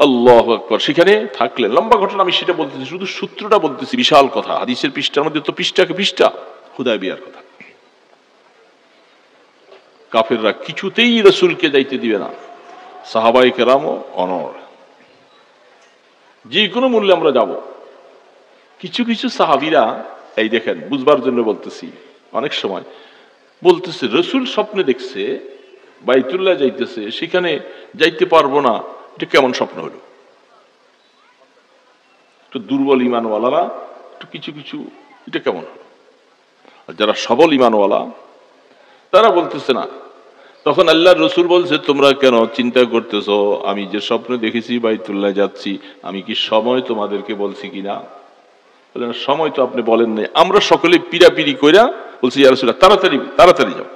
আল্লাহু আকবার। সেখানে থাকলেন, লম্বা ঘটনা, আমি সেটা বলতেছি, শুধু সূত্রটা বলতেছি, বিশাল কথা। হাদিসের পৃষ্ঠার মধ্যে তো পৃষ্ঠাকে পৃষ্ঠা হুদায়বিয়ার কথা। কাফেররা কিছুতেই রাসূলকে যাইতে দিবে না, সাহাবায়ে কেরামও অনড়, যে কোনো মূল্যে আমরা যাব। কিছু কিছু সাহাবীরা, এই দেখেন বুঝবার জন্য বলতেছি, অনেক সময় বলতেছে রাসূল স্বপ্নে দেখছে বাইতুল্লাহ যাইতেছে, সেখানে যাইতে পারবো না, এটা কেমন স্বপ্ন হলো? একটু দুর্বল ইমানওয়ালারা একটু কিছু কিছু, এটা কেমন হলো? আর যারা সবল ইমানওয়ালা তারা বলতেছে না। তখন আল্লাহর রাসূল বলছে, তোমরা কেন চিন্তা করতেছো? আমি যে স্বপ্ন দেখেছি বাইতুল্লাহ যাচ্ছি, আমি কি সময় তোমাদেরকে বলছি কিনা? বলেন সময় তো আপনি বলেন নাই। আমরা সকলে পিড়াপিড়ি কইরা বলছি, ইয়া রাসূলুল্লাহ তাড়াতাড়ি তাড়াতাড়ি যাও।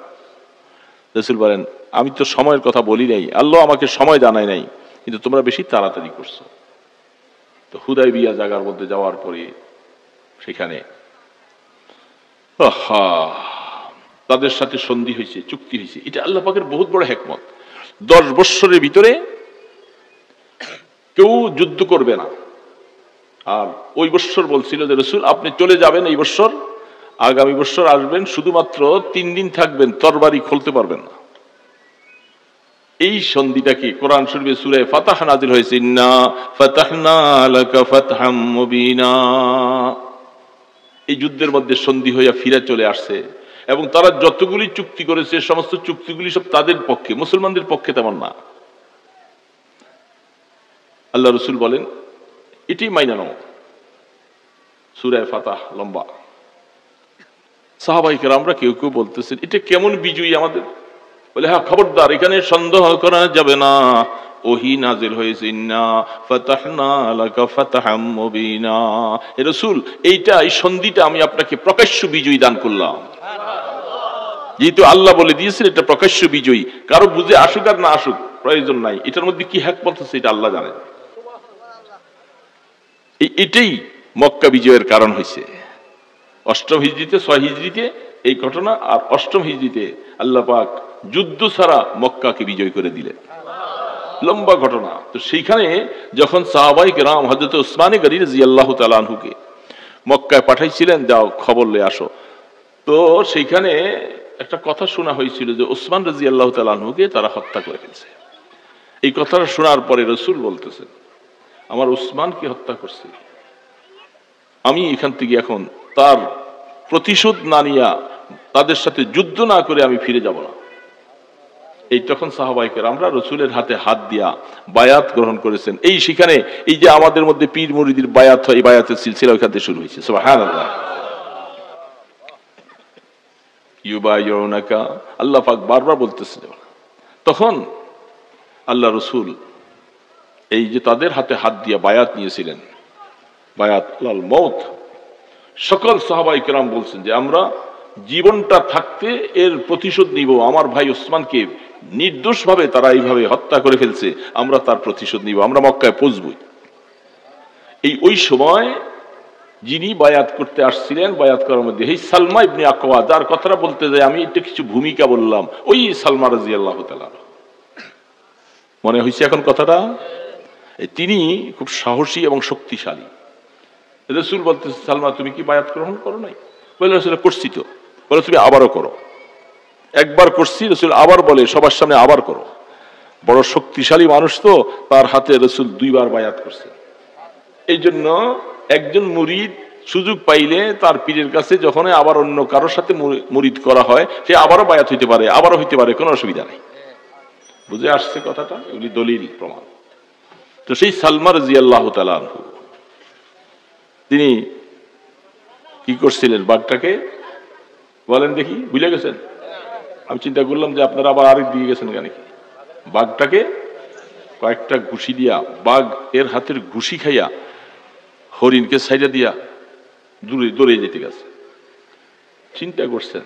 রাসূল বলেন, আমি তো সময়ের কথা বলি নাই, আল্লাহ আমাকে সময় জানায় নাই, কিন্তু তোমরা বেশি তাড়াতাড়ি করছো। তো হুদায়বিয়া জায়গার মধ্যে যাওয়ার পরে সেখানে তাদের সাথে সন্ধি হয়েছে, চুক্তি হয়েছে। এটা আল্লাহ পাকের বহুত বড় হিকমত। 10 বৎসরের ভিতরে কেউ যুদ্ধ করবে না। আর ওই বৎসর বলছিল যে রাসূল আপনি চলে যাবেন এই বৎসর, আগামী বৎসর আসবেন, শুধুমাত্র 3 দিন থাকবেন, তরবারি খুলতে পারবেন না। এই সন্ধিটাকে কোরআন শরীফে সূরা ফাতাহ নাযিল হয়েছে, ইন্না ফাতাহনা লাকা ফাতহাম মুবিনা। এই যুদ্ধের মধ্যে সন্ধি হইয়া ফিরে চলে আসছে, এবং তারা যতগুলি চুক্তি করেছে সমস্ত চুক্তিগুলি সব তাদের পক্ষে, মুসলমানদের পক্ষে তেমন না। আল্লাহ রাসূল বলেন এটাই মাইনা নাও। সূরা ফাতাহ লম্বা। সাহাবায়ে কেরামরা কেউ কেউ বলতেছেন এটা কেমন বিজয়ী আমাদের? বলে হ্যাঁ খবরদার, এখানে সন্দেহ করা যাবে না, ওহী নাযিল হয়েছে, ইন্না ফাতাহনা লাকা ফাতহাম মুবিনা। হে রাসূল, এইটা এই সন্ধিটা আমি আপনাকে প্রকাশ্য বিজয়ী দান করলাম। যেহেতু আল্লাহ বলে দিয়েছেন এটা প্রকাশ্য বিজয়ী, কারো বুঝে আসুক আর না আসুক প্রয়োজন নাই, এটার মধ্যে কি হিকমত আছে এটা আল্লাহ জানেন। এটাই মক্কা বিজয়ের কারণ হয়েছে। 8ম হিজরিতে, 6 হিজরিতে এই ঘটনা, আর 8ম হিজরিতে আল্লাহ পাক যুদ্ধ ছাড়া মক্কাকে বিজয় করে দিলেন। লম্বা ঘটনা। তো সেইখানে যখন সাহাবায়ে কেরাম হযরত উসমান গনি রাদিয়াল্লাহু তাআলা আনহুকে মক্কায় পাঠাইছিলেন, যাও খবর লয়ে আসো, তো সেইখানে একটা কথা শোনা হয়েছিল যে উসমান রাদিয়াল্লাহু তাআলা আনহুকে তারা হত্যা করে ফেলছে। এই কথাটা শোনার পরে রাসূল বলতেছেন, আমার উসমানকে হত্যা করছে, আমি এখান থেকে এখন তার প্রতিশোধ না নিয়া, তাদের সাথে যুদ্ধ না করে আমি ফিরে যাব না। এই তখন সাহাবায়ে কেরামরা রাসূলের হাতে হাত দিয়া বায়াত গ্রহণ করেছেন। এই সেখানে এই যে আমাদের মধ্যে পীর মুরিদের বায়াত হয়, এই বায়াতের সিলসিলা ওইখান থেকে শুরু হয়েছে। সুবহানাল্লাহ। ইউবাইউনাকা, আল্লাহ পাক বারবার বলতেছেন। তখন আল্লাহ রাসূল এই যে তাদের হাতে হাত দিয়া বায়াত নিয়েছিলেন, বায়াত লাল মউত, সকল সাহাবায়ে কেরাম বলছেন যে আমরা জীবনটা থাকতে এর প্রতিশোধ নিব। আমার ভাই উসমানকে নির্দোষভাবে তারা এইভাবে হত্যা করে ফেলছে, আমরা তার প্রতিশোধ নিব, আমরা মক্কায় পৌঁছবই। ওই সময় যিনি বায়াত করতে আসছিলেন, বায়াত করার মধ্যে এই সালমা ইবনে আকওয়া, যার কথাটা বলতে যায় আমি একটু কিছু ভূমিকা বললাম, ওই সালমা রাদিয়াল্লাহু তাআলা, মনে হয়েছে এখন কথাটা? তিনি খুব সাহসী এবং শক্তিশালী। রাসূল বলতেছে, সালমা তুমি কি বায়াত গ্রহণ করো নাই? বলে রাসূল করছি তো। বলে তুমি আবারও করো। একবার করছি, রাসূল আবার বলে সবার সামনে আবার করো। বড় শক্তিশালী মানুষ তো, তার হাতে রাসূল 2 বার বায়াত করছে। এই জন্য একজন মুরিদ সুযোগ পাইলে তার পীরের কাছে যখন আবার অন্য কারোর সাথে মুরিদ করা হয়, সে আবারও বায়াত হইতে পারে, আবারও হইতে পারে, কোনো অসুবিধা নেই। বুঝে আসছে কথাটা? এগুলি দলিল প্রমাণ। তো সেই সালমা রাদিয়াল্লাহু তাআলা আনহু তিনি কি করছিলেন? বাঘটাকে বলেন দেখি, ভুলে গেছেন? আমি চিন্তা করলাম যে আপনারা আবার আরেক দিয়ে গেছেন কেন। বাঘটাকে কয়েকটা ঘুষি দিয়া, বাঘ এর হাতের ঘুষি খাইয়া হরিণকে সাইডা দিয়া দূরে দৌড়ে যেতে গেছে। চিন্তা করছেন,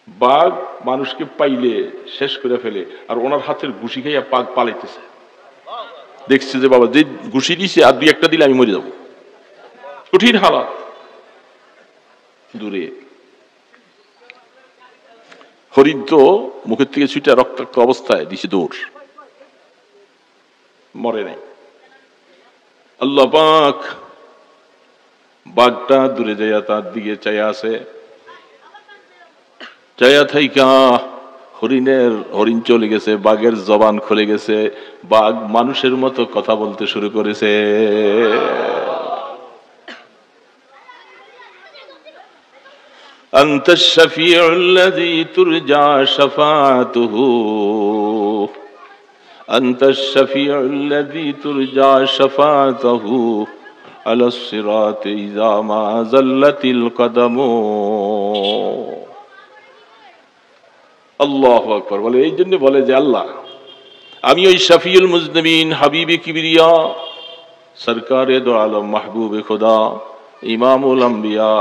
বাঘ মানুষকে পাইলে শেষ করে ফেলে, আর ওনার হাতের ঘুষি খাইয়া বাঘ পালাইতেছে। দেখছে যে বাবা যে ঘুষি দিছে আর 2-1টা দিলে আমি মরে যাব। কঠিন হালাত। দূরে। হরিণ তো মুখের থেকে ছুটে রক্তাক্ত অবস্থায় দিছে দৌড়, মরে নাই। আল্লাহ পাক বাঘটা দূরে যাইয়া তার দিকে চাইয়া আছে, চাইয়া থাইকা হরিণ চলে গেছে, বাঘের জবান খুলে গেছে, বাঘ মানুষের মতো কথা বলতে শুরু করেছে। أنت الشفيع الذي ترجى شفاعته أنت الشفيع الذي ترجى شفاعته على الصراط إذا ما زلت القدم আল্লাহু আকবার বলে। এই জন্য বলে যে আল্লাহ আমি ওই শফিউল মুজনিবিন হাবিবে কিবরিয়া সরকারে দো আলম মাহবুবে খোদা ইমামুল আম্বিয়া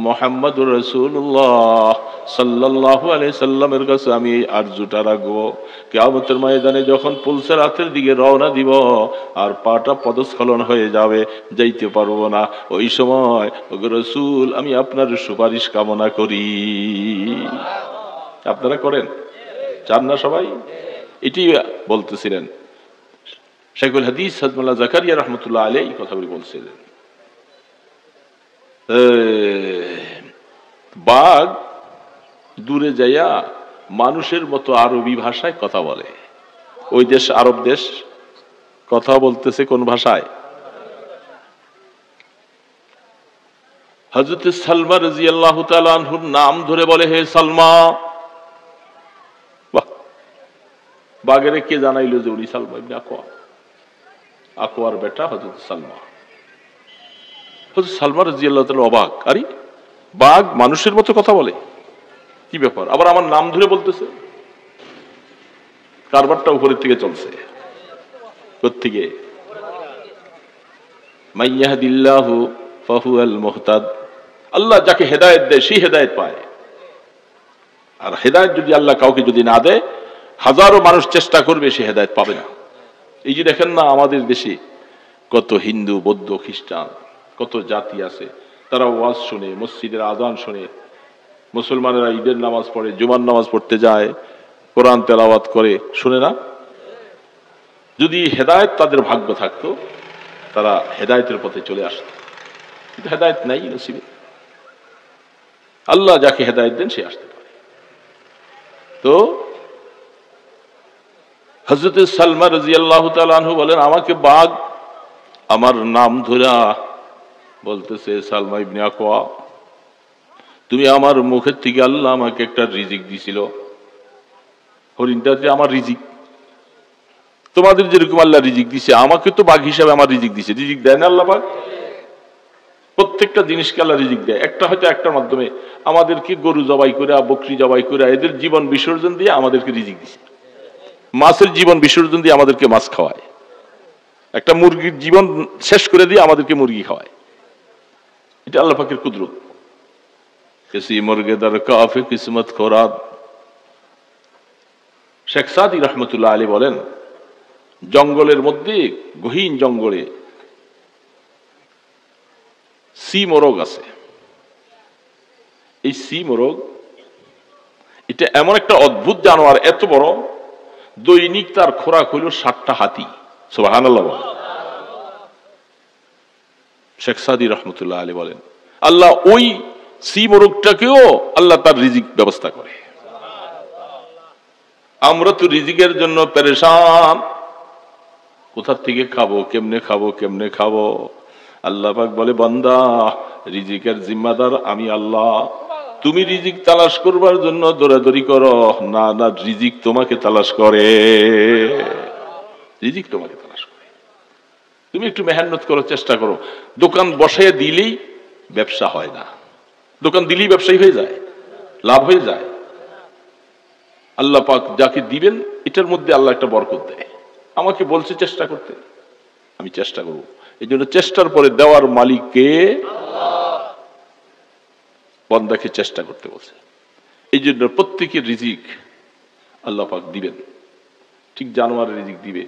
মুহাম্মদুর রাসূলুল্লাহ সাল্লাল্লাহু আলাইহি সাল্লামের কাছে আমি এই আরজুটা রাখবো, কিয়ামতের ময়দানে যখন পুলসিরাতের দিকে রওনা দিব আর পাটা পদস্খলন হয়ে যাবে, যাইতে পারবো না, ওই সময় ওগো রাসূল আমি আপনার সুপারিশ কামনা করি। আপনারা করেন, চান না সবাই? এটি বলতেছিলেন শাইখুল হাদিস হযরত মাওলানা জাকারিয়া রাহমাতুল্লাহ আলাইহি কথা বলছিলেন। বাঘ দূরে যাইয়া মানুষের মতো আরবি ভাষায় কথা বলে। ওই দেশ আরব দেশ, কথা বলতেছে কোন ভাষায়? হযরত সালমা রাদিয়াল্লাহু তাআলা আনহুর নাম ধরে বলে, হে সালমা। বাঘেরে কে জানাইলো যে উনি সালমা ইবনে আকওয়া, আকওয়ার বেটা হযরত সালমা। হযরত সালমা রাদিয়াল্লাহু তাআলা অবাক, আরে বাঘ মানুষের মতো কথা বলে, কি ব্যাপার? আবার আমার নাম ধরে বলতেছে। কারবারটা উপরের থেকে চলছে, কোত্থেকে? মাইয়াহদিল্লাহু ফাহুয়াল মুহতাদ, আল্লাহ যাকে হেদায়েত দেয় সেই হেদায়েত পায়। আর হেদায়েত যদি আল্লাহ কাউকে যদি না দেয়, হাজারো মানুষ চেষ্টা করবে, সে হেদায়েত পাবে না। এই যে দেখেন না আমাদের দেশে কত হিন্দু, বৌদ্ধ, খ্রিস্টান, কত জাতি আছে, তারা ওয়াজ শুনে, মসজিদের আজান শুনে, মুসলমানেরা ঈদের নামাজ পড়ে, জুমার নামাজ পড়তে যায়, কোরআন তেলাওয়াত করে, শুনে না? যদি হেদায়েত তাদের ভাগ্য থাকতো তারা হেদায়েতের পথে চলে আসত, কিন্তু হেদায়েত নাই নসিবে। আল্লাহ যাকে হেদায়েত দেন সে আসতে পারে। তো হযরত সালমা রাদিয়াল্লাহু তাআলা আনহু বলেন, আমাকে বাঘ আমার নাম ধরা বলতেছে, সালমা ইবনে আকওয়া, তুমি আমার মুখের থেকে আল্লাহ আমাকে একটা রিজিক দিছিল, হরিণটাতে আমার রিজিক। তোমাদের যেরকম আল্লাহ রিজিক দিছে, আমাকে তো বাঘ হিসাবে আমার রিজিক দিছে। রিজিক দেয় না আল্লাহ পাক? প্রত্যেকটা জিনিসকে আল্লাহ রিজিক দেয়। একটা হয়তো একটার মাধ্যমে আমাদেরকে গরু জবাই করে, বকরি জবাই করে, এদের জীবন বিসর্জন দিয়ে আমাদেরকে রিজিক দিছে। মাছের জীবন বিসর্জন দিয়ে আমাদেরকে মাছ খাওয়ায়, একটা মুরগির জীবন শেষ করে দিয়ে আমাদেরকে মুরগি খাওয়ায়। এটা আল্লাহ পাকের কুদরত। কিসি মুরগে দর কাফে কিসমত খোরাক। শেখ সাদি রহমতুল্লাহ আলী বলেন, জঙ্গলের মধ্যে, গহীন জঙ্গলে সি মোরগ আছে। এই সি মোরগ এটা এমন একটা অদ্ভুত জানোয়ার, এত বড়, দৈনিক তার খোরাক হইল 60টা হাতি। সুবহানাল্লাহ। শেখ সাদি রহমতুল্লাহ আলী বলেন, আল্লাহ ওই সি মোরগটাকেও আল্লাহ তার রিজিক ব্যবস্থা করে। আমরা তো রিজিকের জন্য পেরেশান, কোথা থেকে খাবো, কেমনে খাবো, কেমনে খাবো। আল্লাহ পাক বলে, বান্দা রিজিকের জিম্মাদার আমি আল্লাহ, তুমি রিজিক তালাশ করবার জন্য দৌড়াদৌড়ি করো না, না রিজিক তোমাকে তালাশ করে। রিজিক তোমাকে তালাশ করে। তুমি একটু মেহনত করো, চেষ্টা করো। দোকান বসাইয়া দিলেই ব্যবসা হয় না, দোকান দিলেই ব্যবসায়ী হয়ে যায়, লাভ হয়ে যায়। আল্লাহ পাক যাকে দিবেন এটার মধ্যে আল্লাহ একটা বরকত দেয়। আমাকে বলছে চেষ্টা করতে, আমি চেষ্টা করব। এই জন্য চেষ্টার পরে দেওয়ার মালিক কে? বান্দাকে চেষ্টা করতে বলছে। এই জন্য প্রত্যেকের রিজিক আল্লাহ পাক দিবেন, ঠিক জানোয়ারের রিজিক দিবে।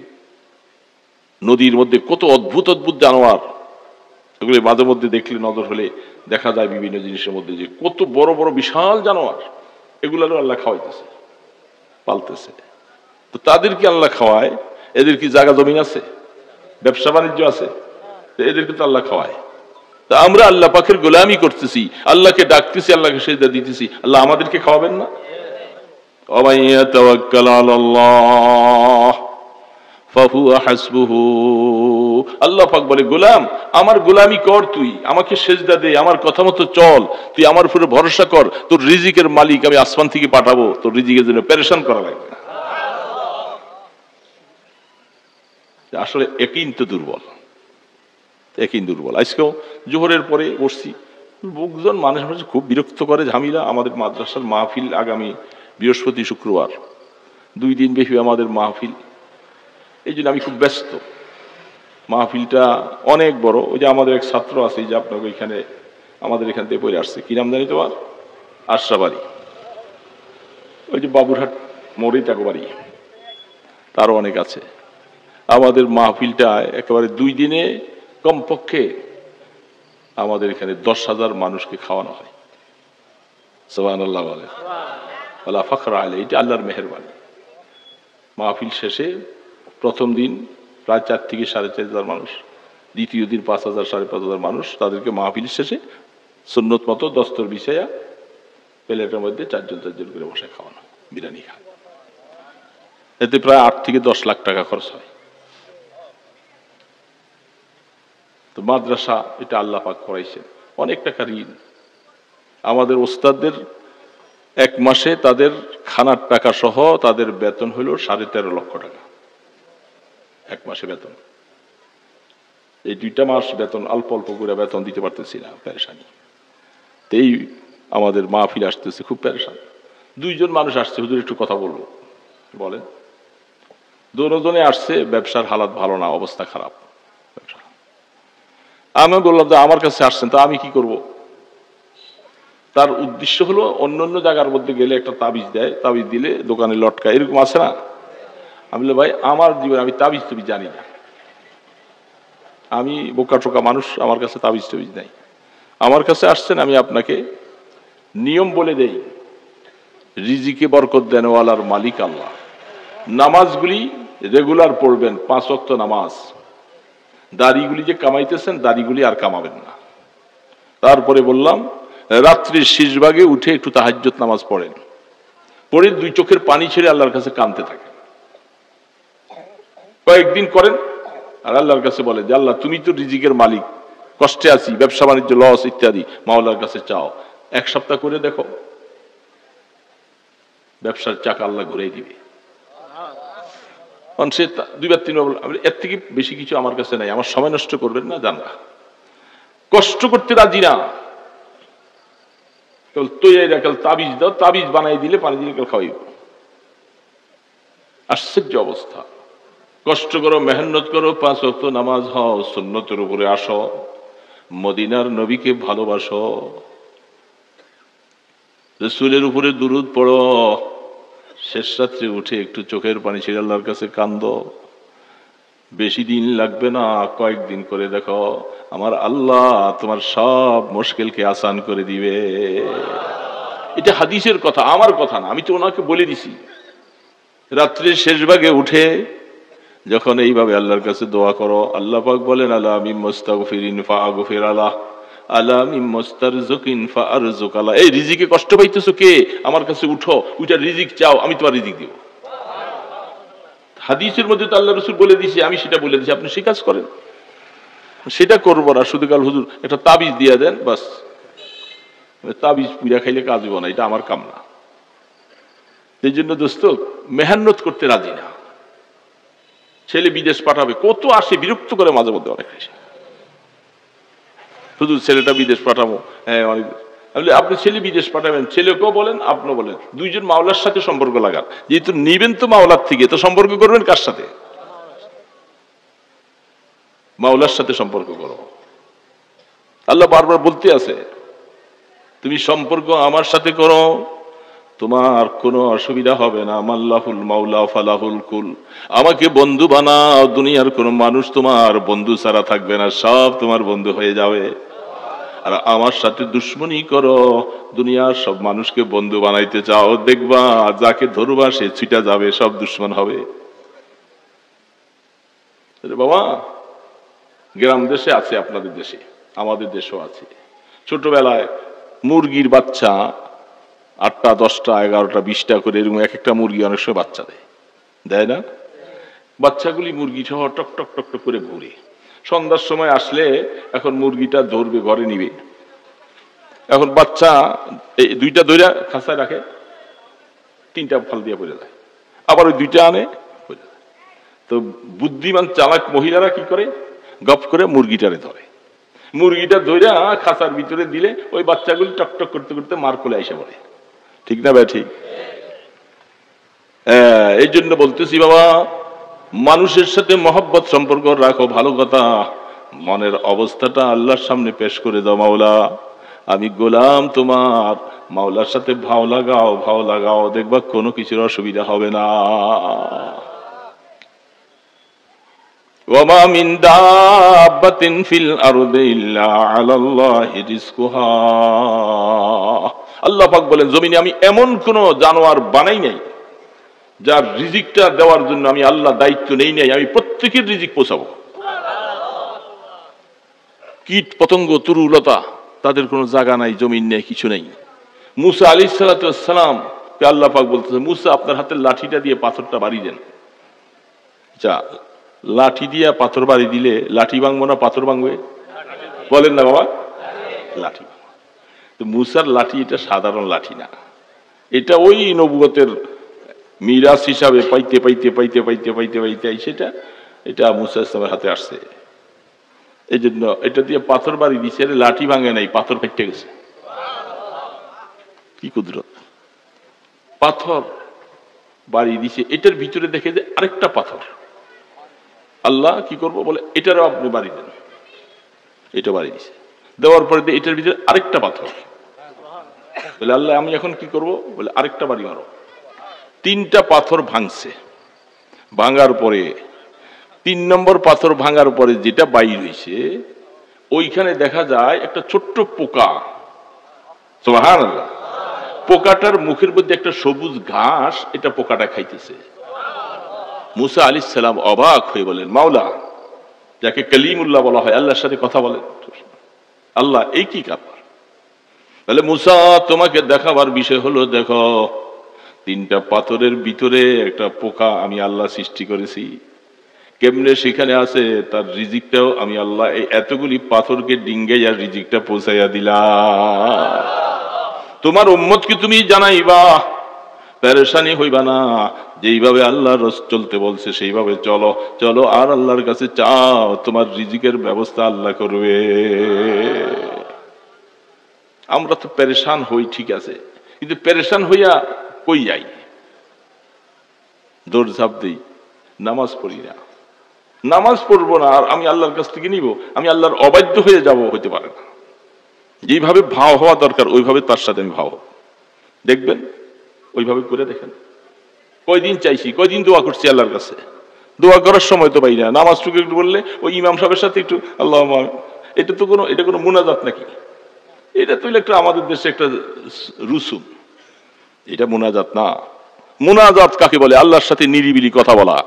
নদীর মধ্যে কত অদ্ভুত অদ্ভুত জানোয়ার, এগুলো মাঝে মধ্যে দেখলে নজর হলে দেখা যায় বিভিন্ন জিনিসের মধ্যে যে কত বড় বড় বিশাল জানোয়ার, এগুলারও আল্লাহ খাওয়াইতেছে, পালতেছে। তো তাদেরকে আল্লাহ খাওয়ায়, এদের কি জায়গা জমিন আছে, ব্যবসা বাণিজ্য আছে? এদেরকে তো আল্লাহ খাওয়ায়। তা আমরা আল্লাহ পাকের গোলামি করতেছি, আল্লাহকে ডাকতেছি, আল্লাহকে সেজদা দিতেছি, আল্লাহ আমাদেরকে খাওয়াবেন না? ওয়া ইয়াতাওয়াক্কাল আলাল্লাহ ফাহুয়া হাসবুহু। আল্লাহ পাক বলে, গোলাম আমার গোলামি কর, তুই আমাকে সেজদা দে, আমার কথা মতো চল, তুই আমার উপরে ভরসা কর, তোর রিজিকের মালিক আমি আসমান থেকে পাঠাবো, তোর রিজিকের জন্য পেরেশান করা লাগবে না। আসলে একই তো দুর্বল, একই দুর্বল। আজকেও জোহরের পরে বসছি, লোকজন মানুষ খুব বিরক্ত করে, ঝামেলা। আমাদের মাদ্রাসার মাহফিল আগামী বৃহস্পতি শুক্রবার 2 দিন ব্যাপী আমাদের মাহফিল, এই জন্য আমি খুব ব্যস্ত। মাহফিলটা অনেক বড়। ওই যে আমাদের এক ছাত্র আছে, যে আপনাকে ওইখানে আমাদের এখান থেকে পড়ে আসছে, কি নাম জানি তোমার, আশরাবাড়ি, ওই যে বাবুরহাট মোড়ে তাকে বাড়ি, তারও অনেক আছে। আমাদের মাহফিলটা একেবারে 2 দিনে কমপক্ষে আমাদের এখানে 10,000 মানুষকে খাওয়ানো হয়। সুবহানাল্লাহ বলে, ওয়ালা ফাখরা আলাইহি, এটা আল্লাহর মেহেরবানি। মাহফিল শেষে প্রথম দিন প্রায় 4 থেকে 4,500 মানুষ, দ্বিতীয় দিন 5,000 5,500 মানুষ, তাদেরকে মাহফিল শেষে সুন্নত মতো দস্তর বিছাইয়া প্লেটের মধ্যে 4 জন করে বসে খাওয়ানো, বিরিয়ানি খায়। এতে প্রায় 8 থেকে 10 লাখ টাকা খরচ হয়। তো মাদ্রাসা এটা আল্লাহ পাক করাইছেন, অনেক টাকা ঋণ। আমাদের ওস্তাদদের 1 মাসে তাদের খানার টাকা সহ তাদের বেতন হলো 13.5 লক্ষ টাকা, 1 মাসে বেতন। এই 2টা মাস বেতন অল্প অল্প করে বেতন দিতে পারতেছি না, পেরেশানি। এই আমাদের মাহফিল আসতেছে, খুব পেরেশান। 2 জন মানুষ আসছে, হুজুর একটু কথা বলবো, বলেন। দুজনে আসছে, ব্যবসার হালাত ভালো না, অবস্থা খারাপ। আমি বললাম যে আমার কাছে আসছেন, তা আমি কি করব? তার উদ্দেশ্য হলো অন্য অন্য জায়গার মধ্যে গেলে একটা তাবিজ দেয়, তাবিজ দিলে দোকানে লটকা, এরকম আছে না? আমি বললাম, ভাই আমার জীবনে আমি তাবিজ তুমি জানি না, আমি বোকা টোকা মানুষ, আমার কাছে তাবিজ টাবিজ নাই। আমার কাছে আসছেন, আমি আপনাকে নিয়ম বলে দেই। রিজিকে বরকত দেনওয়ালার মালিক আল্লাহ। নামাজগুলি রেগুলার পড়বেন, 5 ওয়াক্ত নামাজ। দাড়িগুলি যে কামাইতেছেন, দাড়িগুলি আর কামাবেন না। তারপরে বললাম, রাত্রির শেষ ভাগে উঠে একটু তাহাজ্জুদ নামাজ পড়েন, পড়ে 2 চোখের পানি ছেড়ে আল্লাহর কাছে কাঁদতে থাকেন। কয়েকদিন করেন, আর আল্লাহর কাছে বলে যে আল্লাহ তুমি তো রিজিকের মালিক, কষ্টে আছি, ব্যবসা বাণিজ্য লস ইত্যাদি, মাওলার কাছে চাও। 1 সপ্তাহ করে দেখো, ব্যবসার চাকা আল্লাহ ঘুরে দিবে। সে 2 বার 3 বার, এর থেকে বেশি কিছু আমার কাছে নাই, আমার সময় নষ্ট করবেন না, জানবা। কষ্ট করতে রাজি না, কেবল তৈরি কাল তাবিজ দাও, তাবিজ বানাই দিলে পানি দিলে কাল খাওয়াইব। আশ্চর্য অবস্থা। কষ্ট করো, মেহনত করো, 5 ওয়াক্ত নামাজ হও, সুন্নতের উপরে আসো, মদিনার নবীকে ভালোবাসো, রাসূলের উপরে দুরূদ পড়ো, শেষ রাত্রে উঠে একটু চোখের পানি ছেড়ে আল্লাহর কাছে কান্দো। বেশি দিন লাগবে না, কয়েকদিন করে দেখো, আমার আল্লাহ তোমার সব মুশকিলকে আসান করে দিবে। এটা হাদিসের কথা, আমার কথা না, আমি তো ওনাকে বলে দিছি। রাত্রির শেষ ভাগে উঠে যখন এইভাবে আল্লাহর কাছে দোয়া করো, আল্লাহ পাক বলেন, আলা মিন মুস্তাগফিরিন ফাআগফির আলাহ, আলা মিন মুস্তারযুকিন ফাআরযুক আলাহ। এই রিজিকে কষ্ট পাইতেছো কে? আমার কাছে উঠো, ওইটা রিজিক চাও, আমি তোমার রিজিক দিব। হাদিসের মধ্যে তো আল্লাহ রাসূল বলে দিয়েছে, আমি সেটা বলে দিয়েছি, আপনি সেই কাজ করেন। সেটা করবো না, শুধু কাল হুজুর একটা তাবিজ দিয়ে দেন, বাস। তাবিজ পুরা খাইলে কাজ হইব না, এটা আমার কাম না। এই জন্য দোস্ত, মেহনত করতে রাজি না। ছেলে বিদেশ পাঠাবে, কত আসে, বিরক্ত করে মাঝে মধ্যে অনেক বেশি। শুধু ছেলেটা বিদেশ পাঠাবো, হ্যাঁ অনেক। আপনি ছেলে বিদেশ পাঠাবেন, ছেলেকেও বলেন, আপনিও বলেন, 2 জন মাওলার সাথে সম্পর্ক লাগান। যেহেতু নিবেন তো মাওলার থেকে, তো সম্পর্ক করবেন কার সাথে? মাওলার সাথে সম্পর্ক করো। আল্লাহ বারবার বলতে আছে, তুমি সম্পর্ক আমার সাথে করো, তোমার কোনো অসুবিধা হবে না। মাল্লাহুল মাওলা ফালাহুল কুল। আমাকে বন্ধু বানাও, দুনিয়ার কোনো মানুষ তোমার বন্ধু ছাড়া থাকবে না, সব তোমার বন্ধু হয়ে যাবে। আর আমার সাথে দুশ্মনী করো, দুনিয়ার সব মানুষকে বন্ধু বানাইতে চাও, দেখবা যাকে ধরবা সে ছিটা যাবে, সব দুশ্মন হবে। বাবা গ্রাম দেশে আছে, আপনাদের দেশে, আমাদের দেশেও আছে। ছোটবেলায় মুরগির বাচ্চা 8টা 10টা 11টা 20টা করে এরকম এক একটা মুরগি অনেক সময় বাচ্চা দেয় না? বাচ্চাগুলি মুরগি সহ টক টক টক টক করে ঘুরে। সন্ধ্যার সময় আসলে এখন মুরগিটা ধরবে, ঘরে নিবে। এখন বাচ্চা এই 2টা ধরে খাঁচায় রাখে, 3টা ফাল দিয়ে পড়ে যায়, আবার ওই 2টা আনে পড়ে যায়। তো বুদ্ধিমান চালাক মহিলারা কি করে, গপ করে মুরগিটারে ধরে, মুরগিটা ধরে খাঁচার ভিতরে দিলে ওই বাচ্চাগুলি টক টক করতে করতে মার কোলে এসে পড়ে। ঠিক না ভাই? ঠিক। এই জন্য বলতেছি বাবা, মানুষের সাথে মহব্বত সম্পর্ক রাখো, ভালো কথা। মনের অবস্থাটা আল্লাহর সামনে পেশ করে দাও, মাওলা আমি গোলাম তোমার, মাওলার সাথে ভাও লাগাও, দেখবা কোনো কিছুর অসুবিধা হবে না। ওয়ামা মিন দাব্বাতিন ফিল আরদি ইল্লা আলাল্লাহি রিজকুহা। আল্লাহ পাক বলেন, জমিনে আমি এমন কোন জানোয়ার বানাই নাই যার রিজিকটা দেওয়ার জন্য আমি আল্লাহ দায়িত্ব নেই নাই, আমি প্রত্যেকের রিজিক পৌঁছাবো। কীট পতঙ্গ তরুলতা তাদের কোনো জায়গা নাই, জমিন নেই, কিছু নেই। মুসা আলাইহিস সালাতু ওয়াস সালাম কে আল্লাহ পাক বলতেছে, মুসা আপনার হাতের লাঠিটা দিয়ে পাথরটা বাড়ি দেন। যা লাঠি দিয়া পাথর বাড়ি দিলে লাঠি ভাঙবো না পাথর ভাঙবে? বলেন না বাবা, লাঠি। তো মুসার লাঠি এটা সাধারণ লাঠি না, এটা ওই নবুয়তের মিরাজ হিসাবে পাইতে পাইতে পাইতে পাইতে পাইতে পাইতে সেটা এটা মুসা ইসলামের হাতে আসছে। এই জন্য এটা দিয়ে পাথর বাড়ি দিচ্ছে, লাঠি ভাঙে নাই, পাথর ফেটে গেছে। কি কুদরত! পাথর বাড়ি দিছে, এটার ভিতরে দেখে যে আরেকটা পাথর। আল্লাহ কি করবো বলে, এটারও আপনি বাড়ি দেন। এটা বাড়ি দিছে, দেওয়ার পরে এটার ভিতরে আরেকটা পাথর। বলে আল্লাহ আমি এখন কি করব বলে, আরেকটা বাড়ি মারো। 3টা পাথর ভাঙছে। ভাঙার পরে 3 নম্বর পাথর ভাঙার পরে যেটা বাইর হয়েছে, ওইখানে দেখা যায় একটা ছোট্ট পোকা। সুবহানাল্লাহ। পোকাটার মুখের মধ্যে একটা সবুজ ঘাস, এটা পোকাটা খাইতেছে। মুসা আলাইহিস সালাম অবাক হয়ে বলেন, মাওলা যাকে কালিমুল্লাহ বলা হয়, আল্লাহর সাথে কথা বলেন, আল্লাহ এই কি ব্যাপার? তাহলে মুসা তোমাকে দেখাবার বিষয় হলো, দেখো 3টা পাথরের ভিতরে একটা পোকা আমি আল্লাহ সৃষ্টি করেছি। কেমনে সেখানে আছে, তার রিজিকটাও আমি আল্লাহ এই এতগুলি পাথরকে ডিঙ্গাইয়া রিজিকটা পৌঁছাইয়া দিলাম। তোমার উম্মতকে তুমি জানাইবা, পেরেশানি হইবা না, যেইভাবে আল্লাহর রাসূল চলতে বলছে সেইভাবে চলো, চলো আর আল্লাহর কাছে চাও, তোমার রিজিকের ব্যবস্থা আল্লাহ করবে। আমরা তো পেরেশান হই, ঠিক আছে, কিন্তু পেরেশান হইয়া কই যাই? দৌড়ঝাঁপ দিই, নামাজ পড়ি না। নামাজ পড়বো না আর আমি আল্লাহর কাছ থেকে নিব, আমি আল্লাহর অবাধ্য হয়ে যাব, হতে পারে না। যেইভাবে ভাও হওয়া দরকার ওইভাবে তার সাথে আমি ভাও, দেখবেন ওইভাবে করে দেখেন। কয়দিন চাইছি, কয়দিন দোয়া করছি আল্লাহর কাছে, দোয়া করার সময় তো পাই না। নামাজ টুকু একটু বললে ওই ইমাম সাহেবের সাথে একটু আল্লাহ, এটা তো এটা কোনো মুনাজাত নাকি? এটা তো একটা আমাদের দেশে একটা রুসুম, এটা মুনাজাত না। মুনাজাত কাকে বলে? আল্লাহর সাথে নিরিবিলি কথা বলা।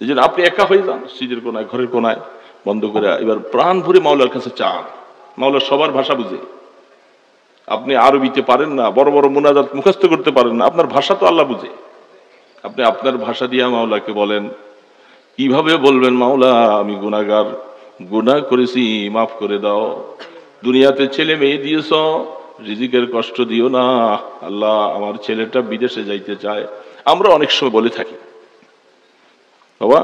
এই জন্য আপনি একা হয়ে যান, সিজের কোনায়, ঘরের কোনায় বন্ধ করে এবার প্রাণ ভরে মাওলার কাছে চান। মাওলা সবার ভাষা বুঝে। আপনি আরবিতে পারেন না, বড় বড় মুনাজাত মুখস্থ করতে পারেন না, আপনার ভাষা তো আল্লাহ বুঝে। আপনি আপনার ভাষা দিয়ে মাওলাকে বলেন। কিভাবে বলবেন? মাওলা আমি গুনাহগার, গুনাহ করেছি, মাফ করে দাও। দুনিয়াতে ছেলে মেয়ে দিয়েছ, রিজিকের কষ্ট দিও না। আল্লাহ আমার ছেলেটা বিদেশে যাইতে চায়। আমরা অনেক সময় বলে থাকি, বাবা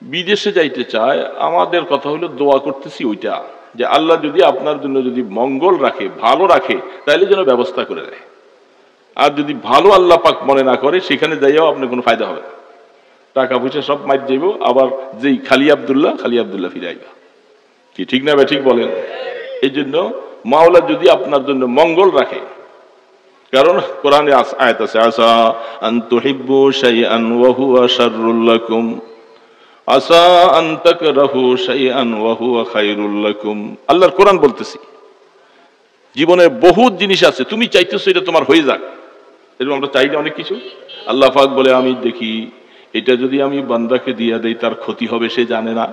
বিদেশে যাইতে চায়, আমাদের কথা হলো দোয়া করতেছি ওইটা, যে আল্লাহ যদি আপনার জন্য যদি মঙ্গল রাখে, ভালো রাখে, তাহলে যেন ব্যবস্থা করে দেয়। আর যদি ভালো আল্লাহ পাক মনে না করে, সেখানে যাইয়াও আপনার কোনো ফায়দা হবে না। টাকা পয়সা সব মাইর যাইব, আবার যেই খালি আব্দুল্লাহ ফিরে আইবা। কি ঠিক না ভাই? ঠিক বলেন। এই জন্য মাওলা যদি আপনার জন্য মঙ্গল রাখে, কারণ কোরআনে আয়াত আছে, আসা আন তুহিব্বু শাইআন ওয়া হুয়া শাররুল লাকুম আসা আন তাকরাহু শাইআন ওয়া হুয়া খায়রুল লাকুম। আল্লাহর কোরআন বলতেছি, জীবনে বহুত জিনিস আছে তুমি চাইতেছো এটা তোমার হয়ে যাক, এরকম আমরা চাই না অনেক কিছু। আল্লাহ পাক বলে আমি দেখি এটা যদি আমি বান্দাকে দিয়া দেই তার ক্ষতি হবে, সে জানে না,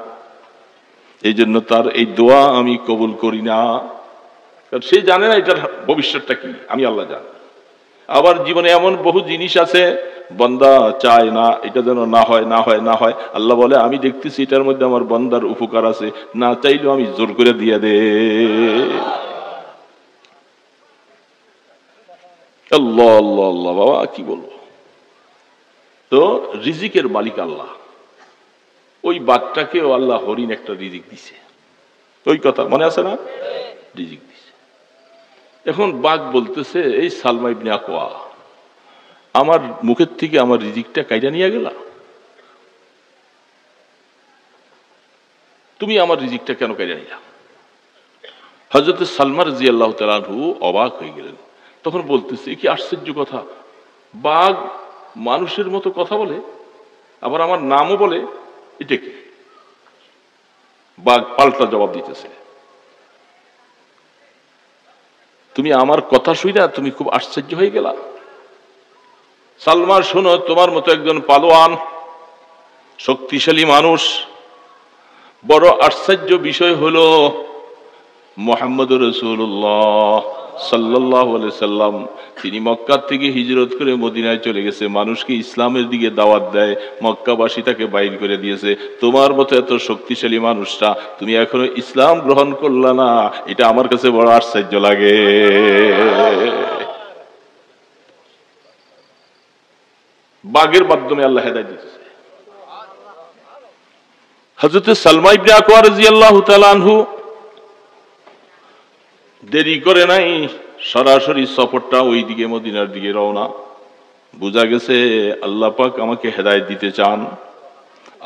এই জন্য তার এই দোয়া আমি কবুল করি না, কারণ সে জানে না এটার ভবিষ্যৎটা কি, আমি আল্লাহ জানি। আবার জীবনে এমন বহু জিনিস আছে বান্দা চায় না এটা যেন না হয় না হয় না হয়, আল্লাহ বলে আমি দেখতেছি এটার মধ্যে আমার বান্দার উপকার আছে, না চাইলেও আমি জোর করে দিয়ে দে। আল্লাহ আল্লাহ আল্লাহ, বাবা কি বলবো। তো রিজিকের মালিক আল্লাহ, ওই বাঘটাকেও আল্লাহ হরিণ একটা রিজিক দিছে, ওই কথা মনে আছে না, রিজিক দিছে। এখন বাঘ বলতেছে এই সালমা ইবনে আকওয়া আমার মুখের থেকে আমার রিজিকটা কাইরা নিয়ে গেলা, তুমি আমার রিজিকটা কেন কাইরা নিলা? হযরত সালমা রাদিয়াল্লাহু তাআলা আনহু অবাক হয়ে গেলেন। তখন বলতেছে কি আশ্চর্য কথা, বাঘ মানুষের মতো কথা বলে, আবার আমার নামও বলে, এটা কি? বাঘ পাল্টা জবাব দিতেছে, তুমি আমার কথা শুইনা তুমি খুব আশ্চর্য হয়ে গেলা? সালমা শোনো, তোমার মতো একজন পালোয়ান শক্তিশালী মানুষ, বড় আশ্চর্য বিষয় হলো মুহাম্মদুর রাসূলুল্লাহ সাল্লাল্লাহু আলাইহি সাল্লাম তিনি মক্কা থেকে হিজরত করে মদিনায় চলে গেছে, মানুষকে ইসলামের দিকে দাওয়াত দেয়, মক্কাবাসী তাকে বাইর করে দিয়েছে। তোমার মতো এত শক্তিশালী মানুষটা তুমি এখনো ইসলাম গ্রহণ করলা না, এটা আমার কাছে বড় আশ্চর্য লাগে। বাগের মাধ্যমে আল্লাহ হেদায়েত দিতেছে। হযরত সালমা ইবনে আকওয়া রাদিয়াল্লাহু তাআলা আনহু দেরি করে নাই, সরাসরি সফরটা ওই দিকে মদিনার দিকে রওনা। বোঝা গেছে আল্লাহ পাক আমাকে হেদায়েত দিতে চান,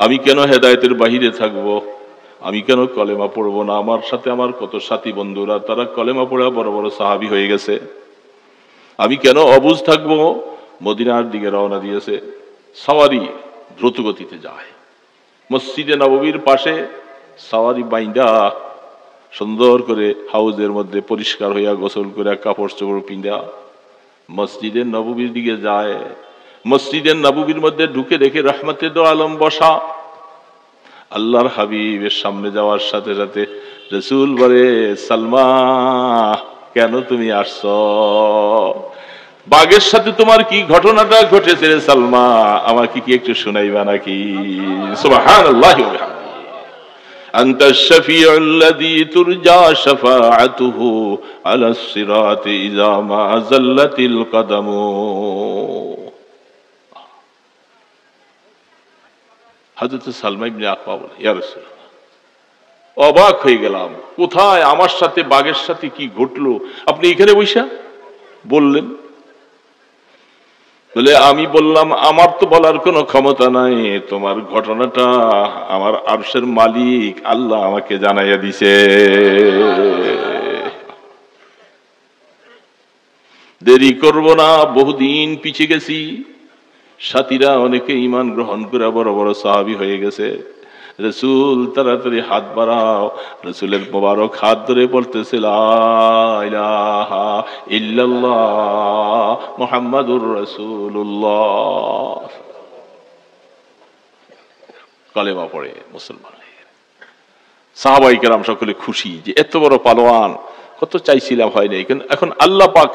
আমি কেন হেদায়েতের বাহিরে থাকব, আমি কেন কলেমা পড়বো না? আমার সাথে আমার কত সাথী বন্ধুরা তারা কলেমা পড়া বড় বড় সাহাবী হয়ে গেছে, আমি কেন অবুঝ থাকবো? মদিনার দিকে রওনা দিয়েছে, সাওয়ারি দ্রুত গতিতে যায়। মসজিদে নববীর পাশে সাওয়ারি বাইন্দা সুন্দর করে হাউজের মধ্যে পরিষ্কার হইয়া গোসল করে কাপড় চোপড় পিন্দা মসজিদে নববীর দিকে যায়। মসজিদের নববীর মধ্যে ঢুকে দেখে রহমতে দো আলম বসা। আল্লাহর হাবিবের সামনে যাওয়ার সাথে সাথে রাসূল বলে, সালমা কেন তুমি আসছো? বাঘের সাথে তোমার কি ঘটনাটা ঘটেছে রে সালমা, আমাকে কি একটু শোনাইবা নাকি? সুবহানাল্লাহি ওয়া বিহামদিহি। আনতা শাফিউল্লাযী তুরজা শাফাআতুহু আলাস সিরাতি ইযা মা যাল্লাতিল কদামু। হযরত সালমা ইবনে আকওয়া বলে, ইয়া রাসূলুল্লাহ, অবাক হয়ে গেলাম, কোথায় আমার সাথে বাঘের সাথে কি ঘটলো আপনি এখানে বসা বললেন? বলে আমি বললাম আমার তো বলার কোনো ক্ষমতা নাই, তোমার ঘটনাটা আমার আরশের মালিক আল্লাহ আমাকে জানাইয়া দিছে। দেরি করব না, বহুদিন পিছিয়ে গেছি, সাথীরা অনেকে ঈমান গ্রহণ করে বড় বড় সাহাবী হয়ে গেছে। রাসূল তাড়াতাড়ি হাত বাড়াও। রাসূলের মোবারক হাত ধরে বলতেছে, লা ইলাহা ইল্লাল্লাহ মুহাম্মাদুর রাসূলুল্লাহ। কালেমা পড়ে মুসলমান হয়ে গেল। সাহাবায়ে কেরাম সকলে খুশি যে এত বড় পালোয়ান, কত চাইছিলাম হয় নাই, এখন আল্লাহ পাক